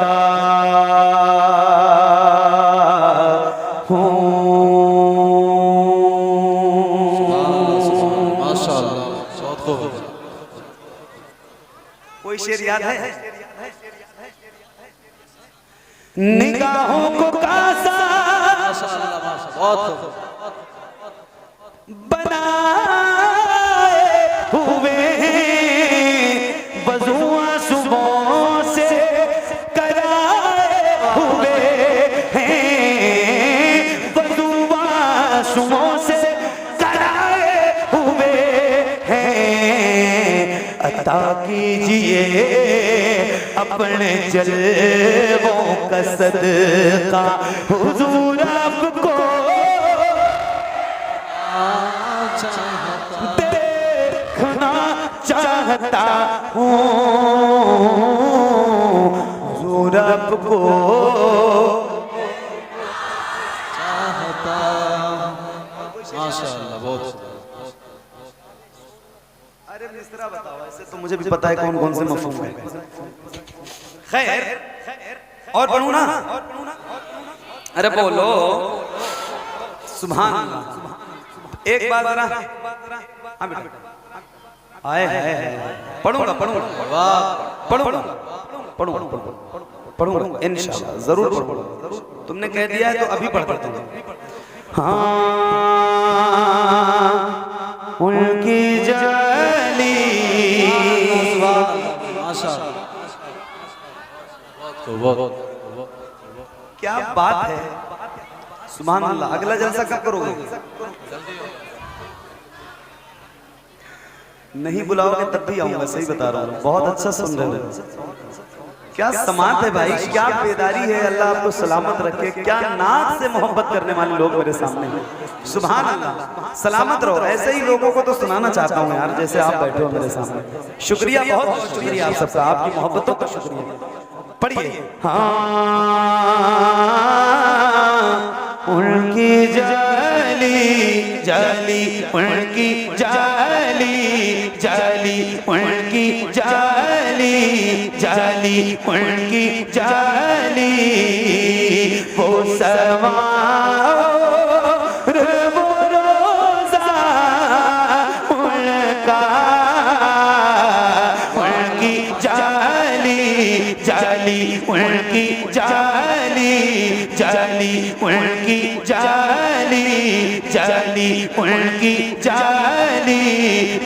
हूँ। माशाअल्लाह, बहुत खूब। कोई शेर याद है? निगाहों को कासा माशाअल्लाह, बहुत खूब। बनाए हुए वज़ुआ सुबह से कराए हुए हैं, वज़ुआ सुबह से कराए हुए हैं। अता कीजिए अपने जलवों का सदका हुजूर आपको देखना चाहता हूँ, हुजूर आपको चाहता हूँ। माशाअल्लाह, बहुत अरे मिस्रा बताओ, ऐसे तो मुझे भी पता है कौन कौन से मफहूम है। खैर और पढ़ूं ना? अरे बोलो सुभान अल्लाह। एक बात जरा, हाँ बेटा आए है, पढ़ूंगा पढ़ूंगा पढ़ूंगा पढ़ूंगा पढ़ूंगा इंशाल्लाह, जरूर पढ़ूंगा। तुमने कह दिया है तो अभी पढ़ देता हूं। हाँ उनकी जाली माशाअल्लाह, बहुत क्या बात है, सुभान अल्लाह। अगला जलसा कब करोगे? नहीं बुलाओगे तब भी आऊंगा, सही बता रहा हूँ। बहुत अच्छा सुन रहे हो, क्या समात है भाई, क्या बेदारी है। अल्लाह आपको सलामत रखे। क्या नाक से मोहब्बत करने वाले लोग मेरे सामने हैं, सुभान अल्लाह। सलामत रहो। ऐसे ही लोगों को तो सुनाना चाहता हूँ यार, जैसे आप बैठे हो मेरे सामने। शुक्रिया, बहुत शुक्रिया आप सबका, आपकी मोहब्बतों का शुक्रिया। पढ़िए। हाँ उनकी जाली जाली उनकी जाली जाली उनकी जाली जाली उनकी जाली वो सवार वो रोज़ा उनका उनकी जाली जाली उनकी जाली जाली उनकी जाली जाली उनकी जाली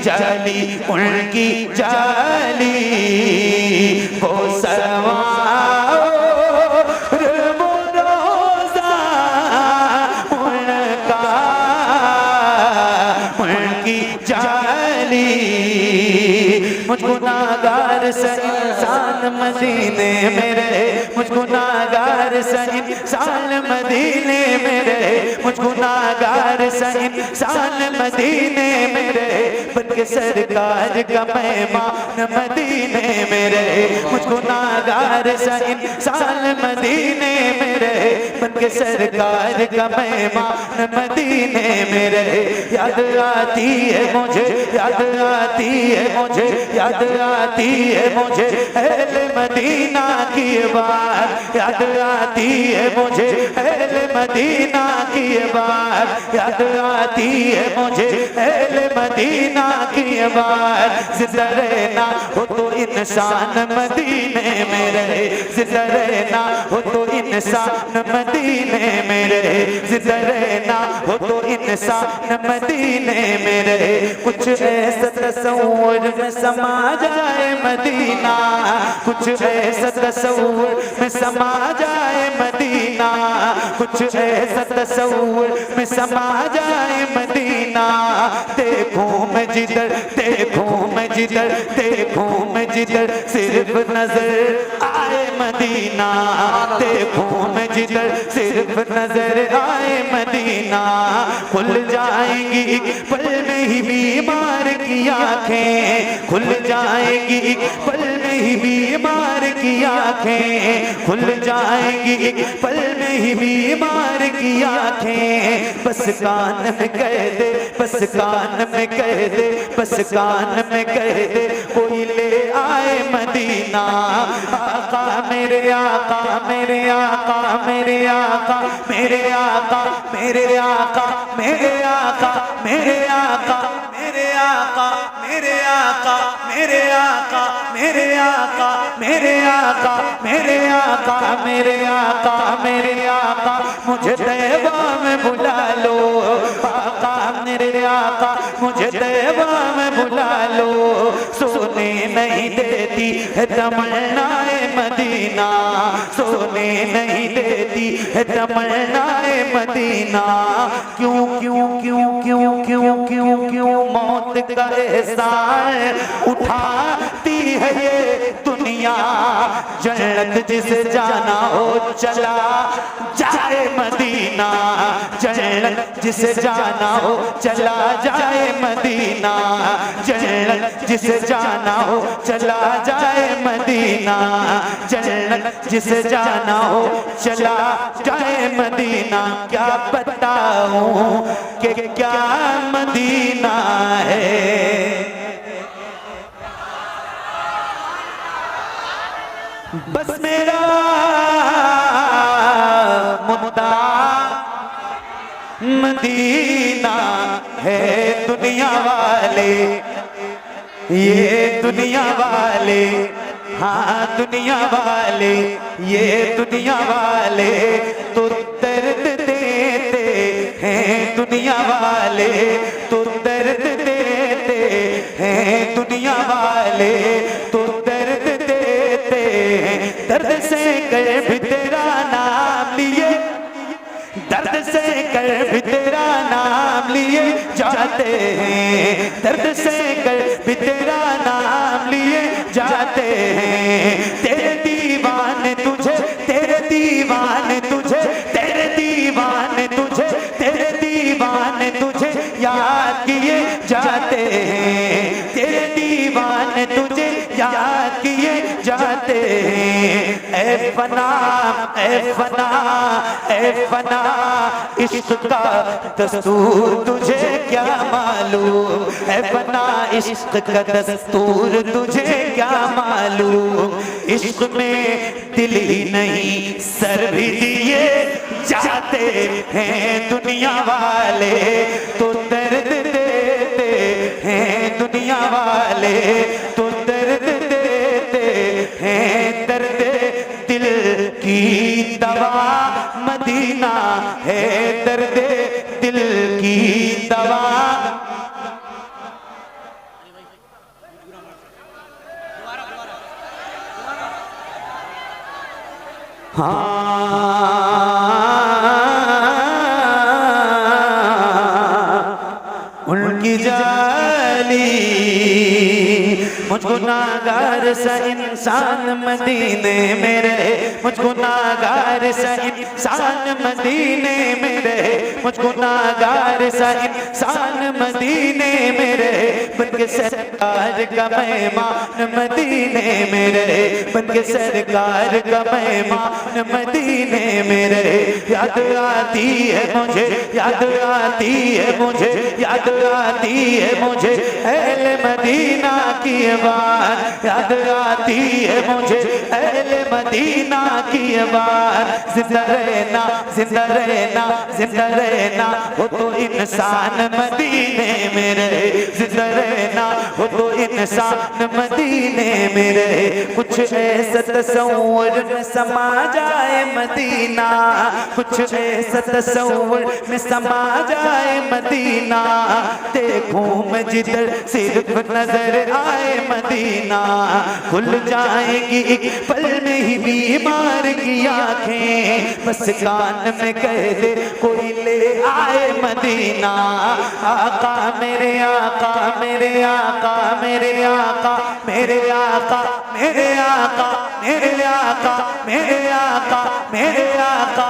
जाली उनकी जाली वो सवार वो रोज़ा उनका उनकी जाली। मुझको नागार से इंसान मदीने में रहे, मुझको नागार से इंसान मदीने में रहे, मुझको नागार से इंसान मदीने में रहे, बनके सरकार का मेहमान मदीने में रहे। मुझको नागार से इंसान मदीने में रहे, बनके सरकार का मेहमान मदीने में रहे। याद आती है मुझे, याद आती है मुझे, याद आती है मुझे अहले मदीना की बात, याद आती है मुझे अहले मदीना की बात, याद आती है मुझे अहले मदीना की बात। जिंदा रहना हो तो इंसान मदीने में रहे, जिंदा रहना हो तो इंसान मदीने में रहे, जिंदा रहना हो तो इंसान मदीने में रहे। कुछ ऐसा तस्वुर में समा जाए मदीना, कुछ ऐसा तस्वुर में समा जाए मदीना, कुछ ऐसा तस्वुर में समा जाए मदीना। देखूं मैं जिधर, देखूं मैं जिधर, देखूं मैं जिधर सिर्फ नजर आए मदीना, देखूं मैं जिधर सिर्फ नजर आए मदीना। खुल जाएंगी एक पल में ही बीमार की आंखें, खुल जाएंगी एक पल में ही बीमार की आंखें, खुल जाएंगी एक पल में ही बीमार की आंखें। बस कान में कह दे, बस कान में कह दे, बस कान में कह दे कोई ले आए मदीना। आका मेरे आका मेरे आका मेरे आका मेरे आका मेरे आका मेरे आका मेरे आका मेरे आका मेरे आका मेरे आका मेरे आका मेरे आका मेरे आका मेरे आका मेरे आका मुझे तैबा में बुला लो। आका मेरे आका मुझे तैबा में बुला लो, सोने नहीं देती है तमन्नाए मदीना, सोने नहीं देती है तमन्नाए मदीना। क्यों क्यों क्यों क्यों क्यों क्यों क्यों मौत का एहसान उठाती है ये दुनिया, जन्नत जिसे जाना हो चला जाए मदीना, जन्नत जिसे जाना हो चला जाए मदीना, जन्नत जिसे जाना हो चला जाए मदीना, जन्नत जिसे जाना हो चला जाए मदीना। क्या बताऊं कि क्या मदीना है, बस मेरा मुद्दा मदीना है। दुनिया वाले, ये दुनिया वाले, हाँ दुनिया वाले, ये दुनिया वाले तो दर्द देते हैं, दुनिया वाले तो दर्द देते हैं, दुनिया वाले तो दर्द देते हैं। दर्द से कर भी तेरा नाम लिए, दर्द से कर भी तेरा नाम लिए जाते हैं, दर्द से कर भी तेरा नाम लिए जाते हैं। तेरे दीवाने तुझे, तेरे दीवाने तुझे, तेरे दीवाने तुझे, तेरे दीवाने तुझे याद किए जाते हैं, तेरे दीवाने तुझे याद किए जाते हैं। ऐ फना, ऐ फना, ऐ फना, इश्क का दस्तूर तुझे क्या मालूम, ऐ फना इश्क का दस्तूर तुझे क्या मालूम। इश्क में दिल ही नहीं सर भी दिए जाते हैं, दुनिया वाले तो दर्द देते हैं, दुनिया वाले तो दर्द देते हैं। दर्द दिल की दवा मदीना है, दर्द दिल की दवा। हाँ उनकी जाली मुझको नागार सा इंसान मदीने में रहे, मुझको नागार सा इंसान मदीने में रहे, मुझको नागार सा इंसान मदीने में रहे। बनके सरकार का मेहमान मदीने में रहे, बनके सरकार का मेहमान मदीने में रहे। याद आती है मुझे, याद आती है मुझे, याद आती है मुझे अहले मदीना की बात, याद आती है मुझे अहले मदीना की बात। जिंदा रहना, जिंदा रहना, जिंदा रहना हो तो इंसान मदीने में रहे, जिंदा रहना हो तो इंसान मदीने में रहे। कुछ ऐसा तस्वुर में समा जाए मदीना, कुछ ऐसा तस्वुर में समा जाए मदीना। देखूं मैं जिधर सिर्फ नजर आए मदीना, खुल जाएगी एक पल में ही बीमार की आंखें। बस कान में कह दे कोई ले आए मदीना। आका मेरे आका, मेरे आका, मेरे आका, मेरे आका, मेरे आका, मेरे आका, मेरे आका, मेरे आका, मेरे आका,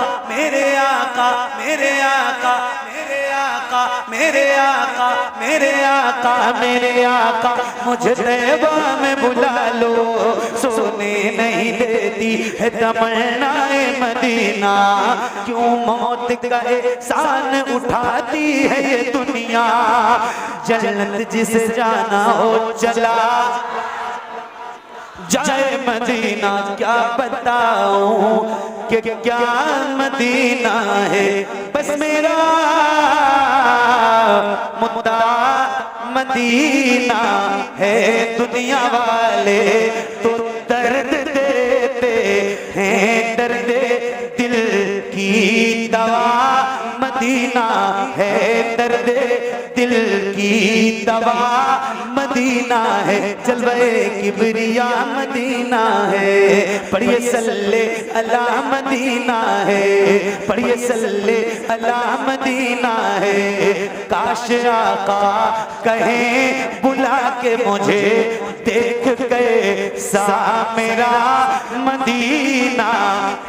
मेरे आका, मेरे आका, मेरे आका, मेरे आका, मेरे आका मुझे तैबा में बुला लो, सोने नहीं देती है तमन्नाए मदीना। क्यों मौत का एहसान उठाती है ये दुनिया, जन्नत जिसे जाना हो चला जाए मदीना। क्या बताऊं कि क्या मदीना है, बस मेरा मुद्दा मदीना है। दुनिया वाले तो दर्द देते हैं, दर्द दिल की दवा मदीना है, दर्द दिल की दवा मदीना है, जलवे किबरिया मदीना है। पढ़िए सल्ले अला मदीना है, पढ़िए सल्ले अला मदीना है। काश आका कहें बुला के मुझे, देख के सा मेरा मदीना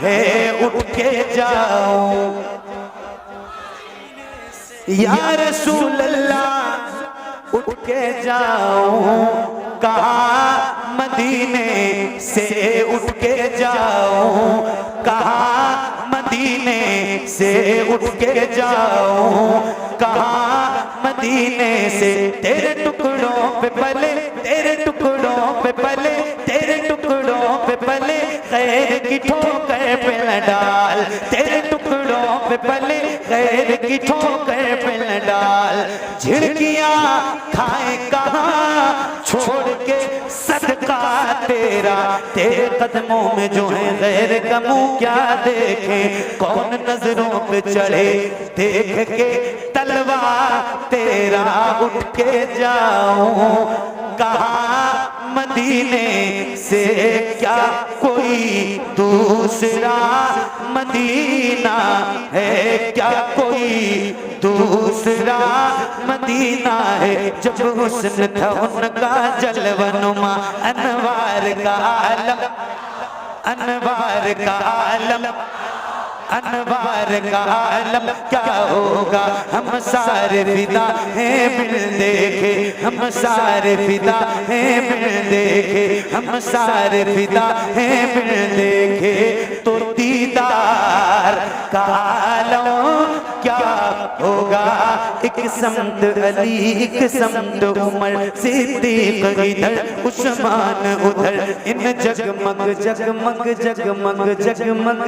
है, उठ के जाऊं या रसूल अल्लाह, उठ के जाऊं कहा मदीने से, उठ के जाऊं कहा मदीने से, उठ के जाऊं कहा मदीने से। तेरे टुकड़ों पे पले, तेरे टुकड़ों पे पले, तेरे टुकड़ों पे पले, खैर की ठोकर पे न डाल। तेरे टुकड़ों पे पले, खैर की ठोकर पे न डाल। झिड़कियां खाए कहाँ छोड़ के सदका तेरा, तेरे कदमों में जो है गैर का मुंह क्या देखे। कौन नजरों पे चढ़े देख के तलवार तेरा, उठ के जाऊं कहा मदीने से, क्या कोई दूसरा मदीना है, क्या कोई दूसरा मदीना है। जब हुस्न था उनका जलवनुमा, अनवार का आलम, अनवार का आलम, अनवार का आलम क्या होगा। हम सारे फिदा हैं बिन देखे, हम सारे फिदा हैं बिन देखे, हम सारे फिदा हैं बिन देखे। तो दीदार का आलम क्या होगा। एक समत अली, एक समत उमर, सिद्दीक इधर, उस्मान उधर। इन जगमग जगमग जगमग जगमग जगमग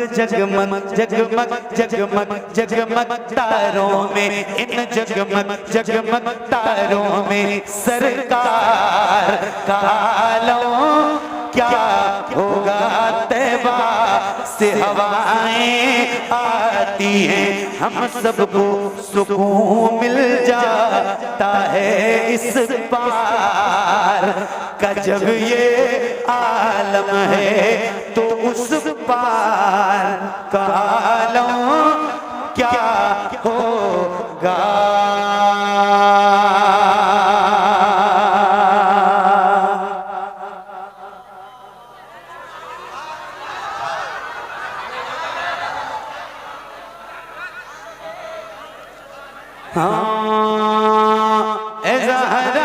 जगमग जगमग जगमग तारों में, इन जगमग जगमग तारों में सरकार का आलम क्या होगा। तैबा से हवाएं आती हैं, हम सबको सुकून मिल जाता है इस पार का। जब ये आलम है तो उस पार का आलम क्या होगा। हाँ ए ज़हरा,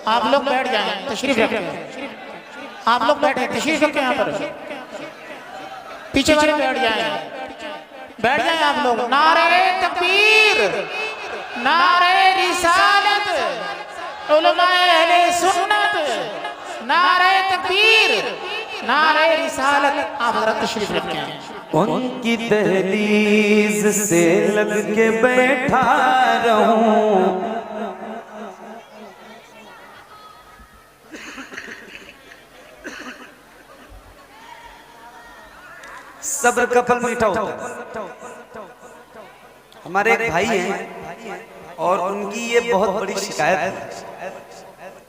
आप लोग बैठ जाएं, तशरीफ रखें। आप लोग बैठे, तशरीफ रखें यहाँ पर। पीछे वाले बैठ जाएं, बैठ जाएं आप लोग। नारे तकबीर, नारे रिसालत, उलमाए अहले सुन्नत, नारे तकबीर, नारे रिसालत। आप जरा तशरीफ रखें। उनकी दहलीज से लग के बैठा रहूं, सब्र का फल मीठा होता है। हमारे एक भाई हैं और उनकी ये बहुत बड़ी शिकायत है,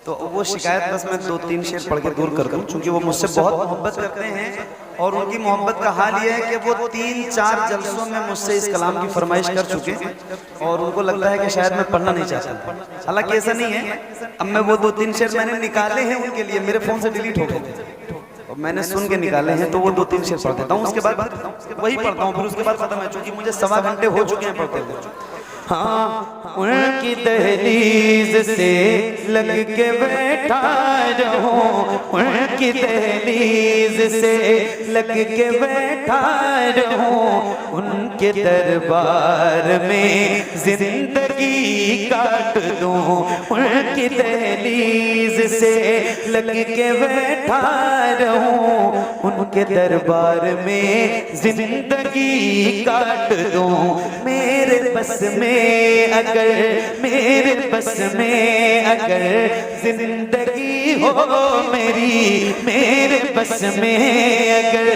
तो वो शिकायत बस मैं 2-3 शेर पढ़ के दूर कर दूं, क्योंकि वो मुझसे बहुत मोहब्बत करते हैं। और उनकी मोहब्बत का हाल ये है कि वो 3-4 जलसों में मुझसे इस कलाम की फरमाइश कर चुके हैं और उनको लगता है कि शायद मैं पढ़ना नहीं चाहता। हालांकि ऐसा नहीं है। अब मैं वो 2-3 शेर मैंने निकाले हैं उनके लिए, मेरे फोन से डिलीट हो गए थे और मैंने सुन के निकाले हैं, तो वो 2-3 शेर पढ़ देता हूँ, उसके बाद वही पढ़ता हूँ, फिर उसके बाद खत्म है, क्योंकि मुझे 1.25 घंटे हो चुके हैं पढ़ते हुए। हाँ उनकी दहलीज से लग के बैठा रहूं, उनकी दहलीज से लग के बैठा रहूं, उनके दरबार में जिंदगी काट दूं, उनकी दहलीज से लग के बैठा रहूं, उनके दरबार में जिंदगी काट दूं। मेरे बस में अगर, मेरे बस में अगर जिंदगी हो मेरी, मेरे बस में अगर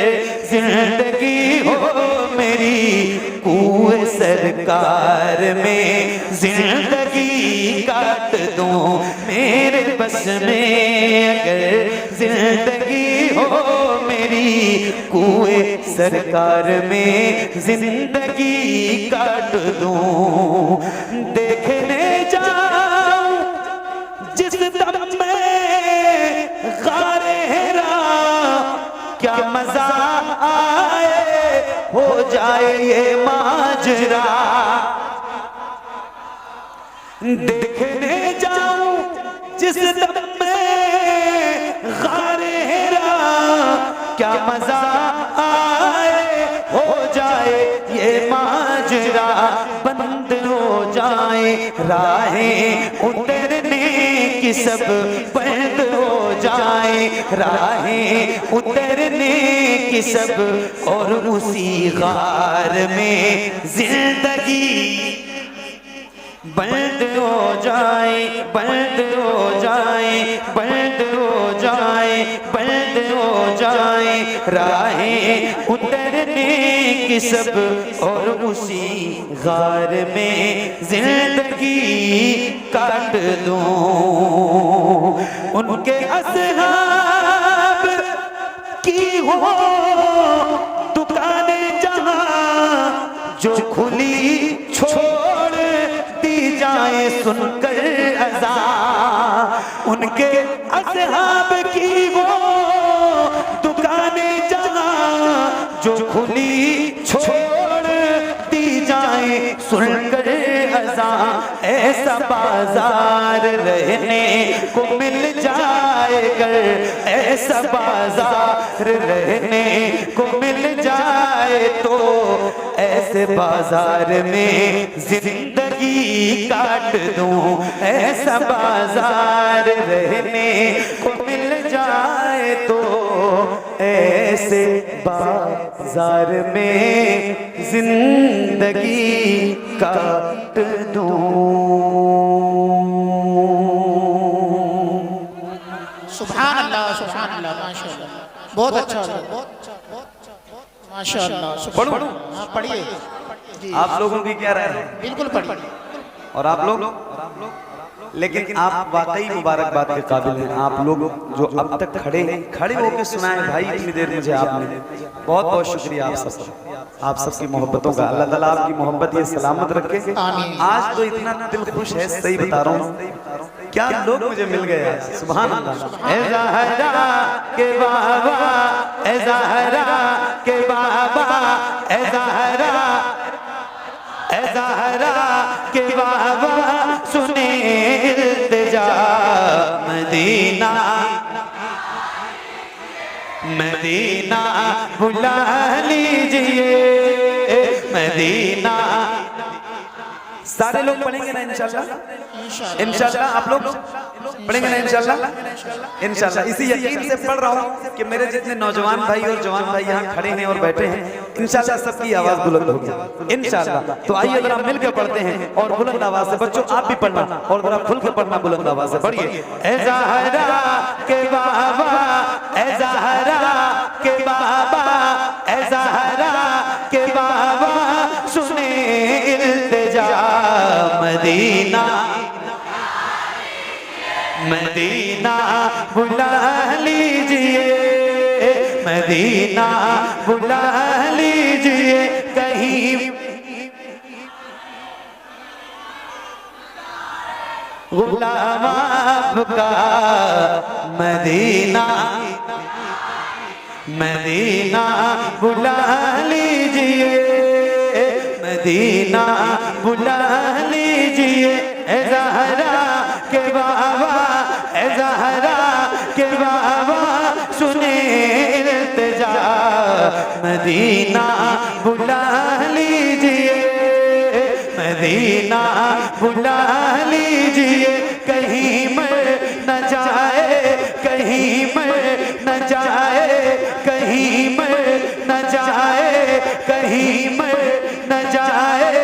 जिंदगी हो मेरी, कुएं सरकार में जिंदगी काट दूं। मेरे बस में अगर जिंदगी हो मेरी, कुएं सरकार में जिंदगी काट दूं। देखने जाऊं जिस दम में गारे हेरा, क्या मजा आए हो जाए ये माजरा। देखने जाऊं जिस दम में गारे हेरा, क्या मजा आए हो जाए ये माजरा। बंद हो जाए राहें उतरने की सब, बंद हो जाए राहें उतरने की सब, और उसी गार में जिंदगी बंद हो जाए, बंद हो जाए, बंद हो जाए, बंद हो जाए राहें उतरने की सब, और उसी गार में जिंदगी काट दूं। उनके असहाब की हो दुकानें जहां जो खुली छोड़ दी जाए सुनकर अज़ा, उनके असहाब की वो दुकानें जहां जो खुली छोड़ दी जाए सुनकर अज़ा। ऐसा बाजार रहने को मिल जाए कर, ऐसा बाजार रहने को मिल जाए तो, ऐसे बाजार में जिंदगी काट दूं। ऐसा बाजार रहने को मिल जाए तो, ऐसे बाजार में जिंदगी काट दूं। सुभान अल्लाह, सुभान अल्लाह, माशाअल्लाह, बहुत अच्छा, माशाअल्लाह। पढ़ूं? हाँ पढ़िए जी। आप लोगों की क्या राय है? बिल्कुल पढ़िए। और आप लोग? लेकिन आप वाकई मुबारकबाद के काबिल हैं। आप लोग जो अब तक खड़े होकर सुनाए भाई इतनी देर मुझे आपने, बहुत बहुत शुक्रिया आप सबका, आप सबकी मोहब्बतों का। अल्लाह ताला आपकी मोहब्बत ये सलामत रखे। आज तो इतना दिल खुश है, सही बता रहा हूँ, क्या लोग मुझे मिल गए आज, सुभान अल्लाह। ए ज़हरा के बाबा, ए ज़हरा के बाबा, ए ज़हरा, ए ज़हरा के बाबा, सुने इल्तिजा मदीना, मदीना बुला लीजिए मदीना। सारे लोग पढ़ेंगे ना इंशाल्लाह? इंशाल्लाह आप लोग पढ़ेंगे ना इंशाल्लाह? इंशाल्लाह इसी यकीन से पढ़ रहा हूँ कि मेरे जितने नौजवान भाई और जवान भाई यहाँ खड़े हैं और बैठे हैं, इंशाल्लाह सबकी आवाज बुलंद होगी इंशाल्लाह। तो आइए जरा मिलकर पढ़ते हैं और बुलंद आवाज से। बच्चों आप भी पढ़ना और जरा खुल के पढ़ना बुलंद आवाज से। पढ़िए। ए ज़हरा के बाबा, ए ज़हरा के बाबा, ए ज़हरा के बाबा, सुने इल्तिजा मदीना, मदीना बुला लीजिए मदीना बुला लीजिए। कहीं गुलाम आपका मदीना, मदीना बुला लीजिए मदीना बुला लीजिए ए ज़हरा के बाबा, ए ज़हरा के बाबा सुने इल्तिजा। मदीना बुला लीजिए, मदीना बुला लीजिए, कहीं मर न जाए, कहीं मर न जाए, कहीं मर न जाए, कहीं मर न जाए,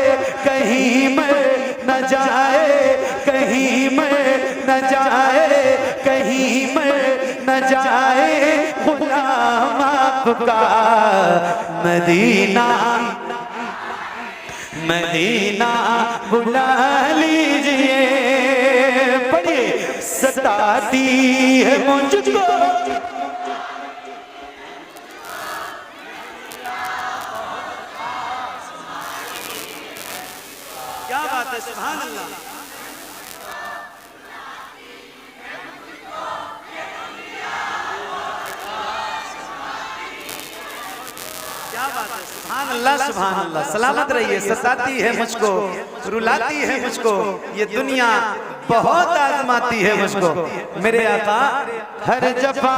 कहीं मर न जाए, कहीं मर न जाए, कहीं मर न जाए गुलाम आपका। मदीना मदीना बुला लीजिए। पढ़िए, सताती है मुझको क्या बात है, सुभान अल्लाह। क्या बात है, सुभान अल्लाह, सुभान अल्लाह। सलामत रहिए। सताती है मुझको, रुलाती है मुझको, ये दुनिया बहुत आजमाती है मुझको। मेरे आका हर जफा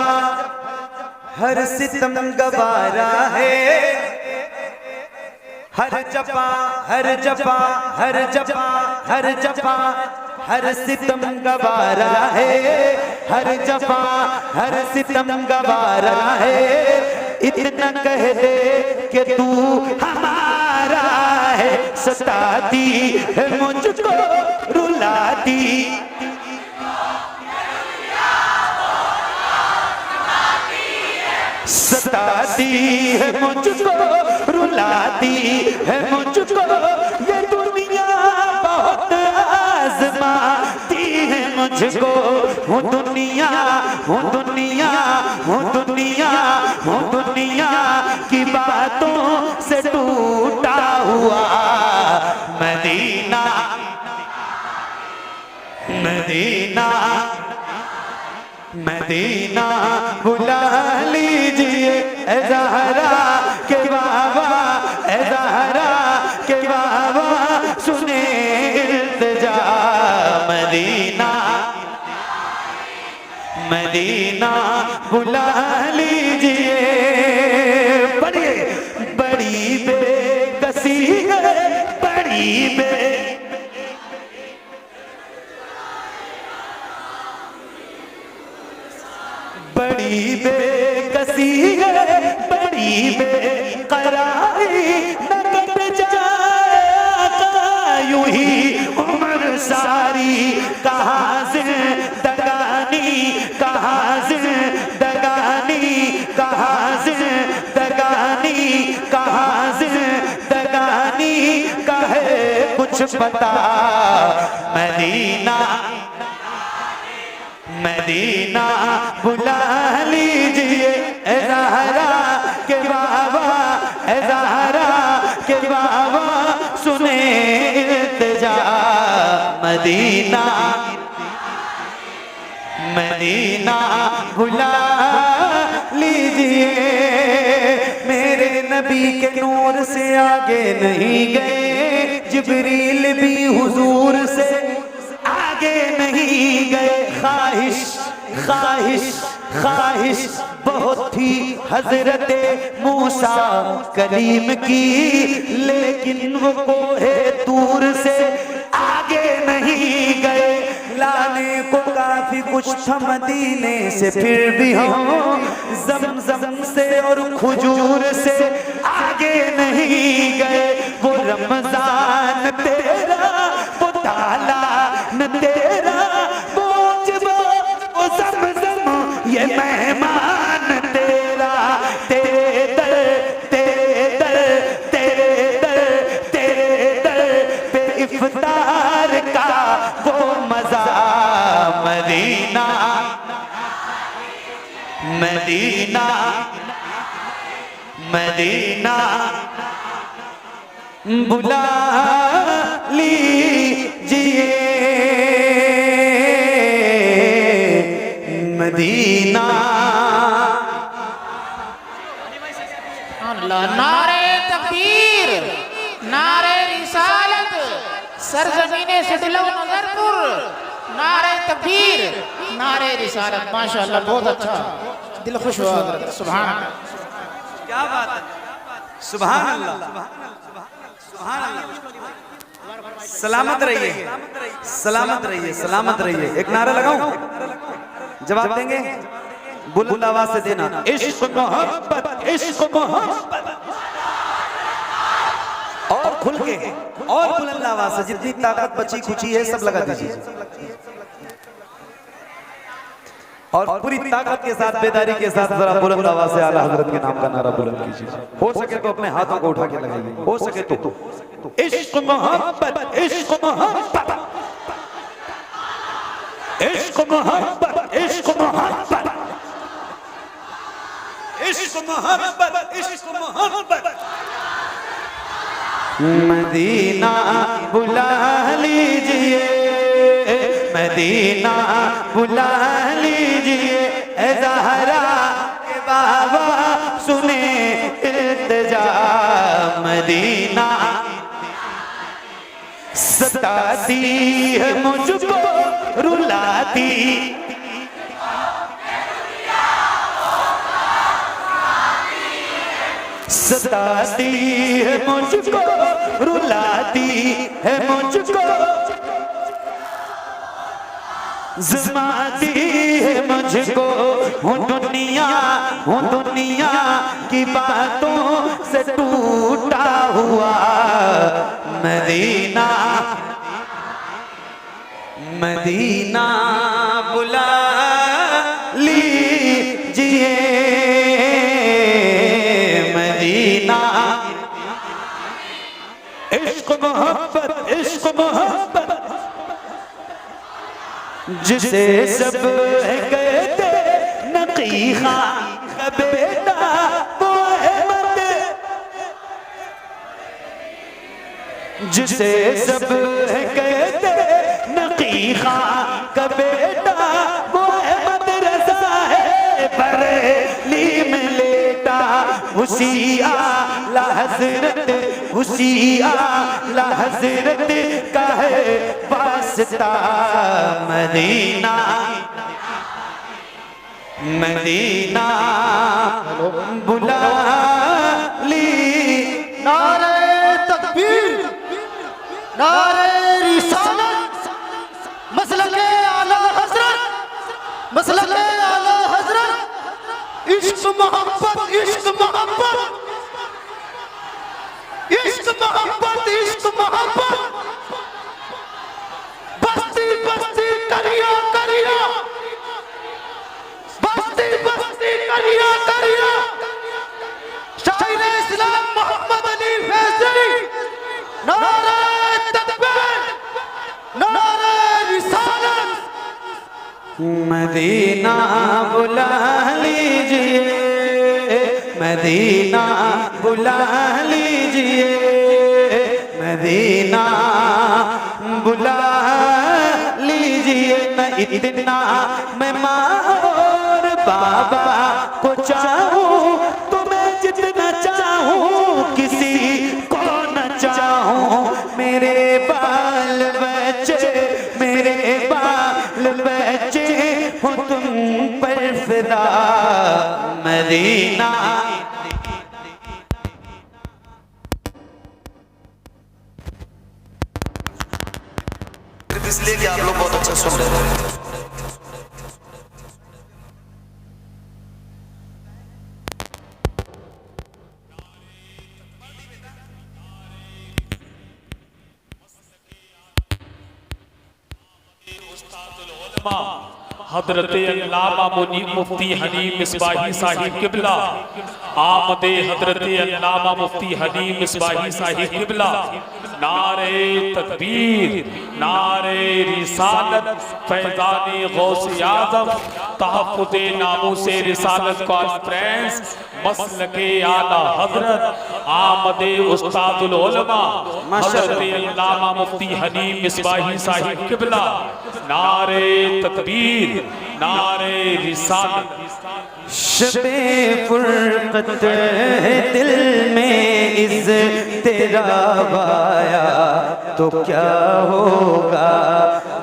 हर सितम गवारा है, हर जफा हर जफा हर जफा हर जफा हर सितम गवारा है, हर जफा हर सितम गवारा है। इतना कह दे कि तू हमारा है, सताती है मुझको, रुलाती सताती है मुझको, रुलाती है मुझको। ये दुनिया बहुत आजमाती है मुझको। हूँ दुनिया, हूँ दुनिया, हूँ दुनिया, हूँ दुनिया की बातों से टूटा हुआ। मदीना मदीना मदीना बुला लीजिए ए ज़हरा के बाबा, ए ज़हरा के बाबा सुने इल्तिजा। मदीना मदीना बुला लीजिए। पढ़िए, बड़ी बेकसी है, बड़ी बड़ी बेकसी है, बड़ी बेकरारी, न कट जाए आका यूं ही उम्र सारी। कहाँ जिंदगानी, कहाँ जिंदगानी, कहाँ जिंदगानी, कहाँ जिंदगानी का है कुछ पता। मदीना मदीना बुला लीजिए ए ज़हरा के बाबा, ए ज़हरा के बाबा सुने इल्तिजा। मदीना मदीना बुला लीजिए। मेरे नबी के नूर से आगे नहीं गए, जिब्रील भी हुजूर से आगे नहीं गए। ख्वाहिश ख्वाहिश ख्वाहिश बहुत थी हजरत मूसा कलीम की, लेकिन वो कोहे तूर से आगे नहीं गए। लाने को काफी कुछ था मदीने से, फिर भी हम ज़मज़म से और खजूर से आगे नहीं गए। वो रमजान तेरा, वो तालान तेरा, वो ज़मज़म ये मेहमान तेरा। तेरे दर तेरे दर तेरे दर तेरे दर पे इफ्तार का वो मजा। मदीना मदीना मदीना बुला लीजिए। मदीना नारे तकबीर, नारे सरजमीने से दिलो नजरपुर, नारे तकबीर, नारे रिसालत। माशाअल्लाह, बहुत अच्छा, दिल खुश हुआ हजरत। सुभान अल्लाह, क्या बात है, सुभान अल्लाह, सुभान अल्लाह। सलामत रहिए, सलामत रहिए, सलामत रहिए। एक नारा लगाऊं, जवाब देंगे? बुलंद आवाज से देना। इश्क मोहब्बत, इश्क मोहब्बत। और खुल के और बुलंद आवाज से, जितनी ताकत बची खुची है सब लगा दीजिए। और पूरी ताकत के साथ, बेदारी के साथ जरा बुलंद आवाज से आला हजरत के नाम का नारा बुलंद कीजिए। हो सके तो अपने हाथों को उठा के लगाइए, हो सके तो। इश्क मोहब्बत, इश्क मोहब्बत, इश्क मोहब्बत, इश्क मोहब्बत, इश्क मोहब्बत, इश्क मोहब्बत। मदीना बुला लीजिए, मदीना बुला लीजिए, ए ज़हरा के बाबा सुने इल्तिजा। मदीना सताती है मुझको, रुलाती, सताती है मुझको, रुलाती है मुझको, ज़माती है मुझको। हूँ दुनिया की बातों से टूटा हुआ। मदीना, मदीना बुला लीजिए, मदीना। इश्क मोहब्बत, इश्क मोहब्बत, जिसे सब कहते नकीहा का बेटा वो अहमद, जिसे सब कहते नकीहा का बेटा वो अहमद रज़ा है। बरेली में लेटा उसी आला हज़रत, उसी आला हज़रत का है वास्ता। मदीना, मदीना बुला ली। नारे तकबीर, नारे रिसालत, मसलके आला हजरत, मसलके आला हजरत। इश्क मोहब्बत, इश्क मोहब्बत, इश्क मोहब्बत, इश्क मोहब्बत। बस्ती बस्ती करिया करिया, बस्ती बस्ती करिया करिया। शायर इस्लाम मोहम्मद अली फैज़ली, नारे तकबीर, नारे रिसालत। मदीना बुला लीजिए, मदीना बुला लीजिए, मदीना बुला लीजिए। मैं इतना मैं माँ और बाबा को चाहूँ, तुम्हें जितना चाहूँ किसी को न चाहूँ। मेरे बाल बच्चे, मेरे बाल बच्चे हो तुम पर फिदा। मदीना, इसलिए कि आप लोग बहुत अच्छा सुन रहे हैं। हजरत अल्लामा मुफ्ती हनीम मिसबाही साहिब किबला, आमदे हजरत अल्लामा मुफ्ती हनीम मिसबाही साहिब किबला। नारे तकबीर, नारे रिसालत, फैज़ाने गौसे आज़म, तहफ़्फ़ुज़े नामूसे रिसालत कॉन्फ्रेंस, मसलके आला हजरत, आमदे उस्तादुल उलमा हजरत अल्लामा मुफ्ती हनीम मिसबाही साहिब किबला। नारे तकबीर, नारे रिसालत। शबे फुरकत दिल में इस तेरा आया तो क्या होगा,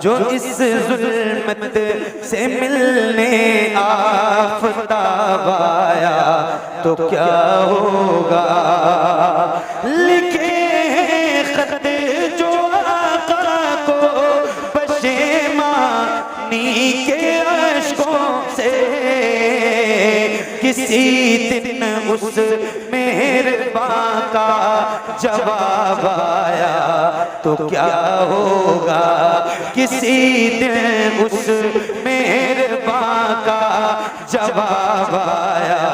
जो इस जुल्मत से मिलने आफताब आया तो क्या होगा। लिखे खत जो आका को पशेमानी के अश्कों से, किसी दिन उस मेहरबान का जवाब आया तो क्या होगा। किसी दिन उस मेहरबान का जवाब आया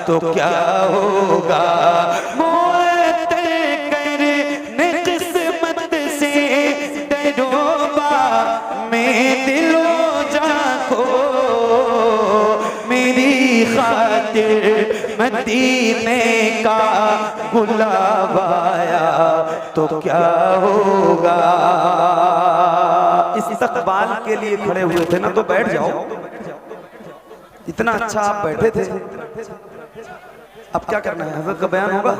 तो क्या होगा। मुअत्तल करने किस्मत से डरोबा में दिलो जान को, मेरी खातिर मदीने का गुलाब आया तो क्या होगा। इस इस्तकबाल के लिए खड़े हुए थे ना, तो बैठ जाओ। इतना अच्छा आप बैठे थे, अब क्या करना है, हज़रत का बयान होगा।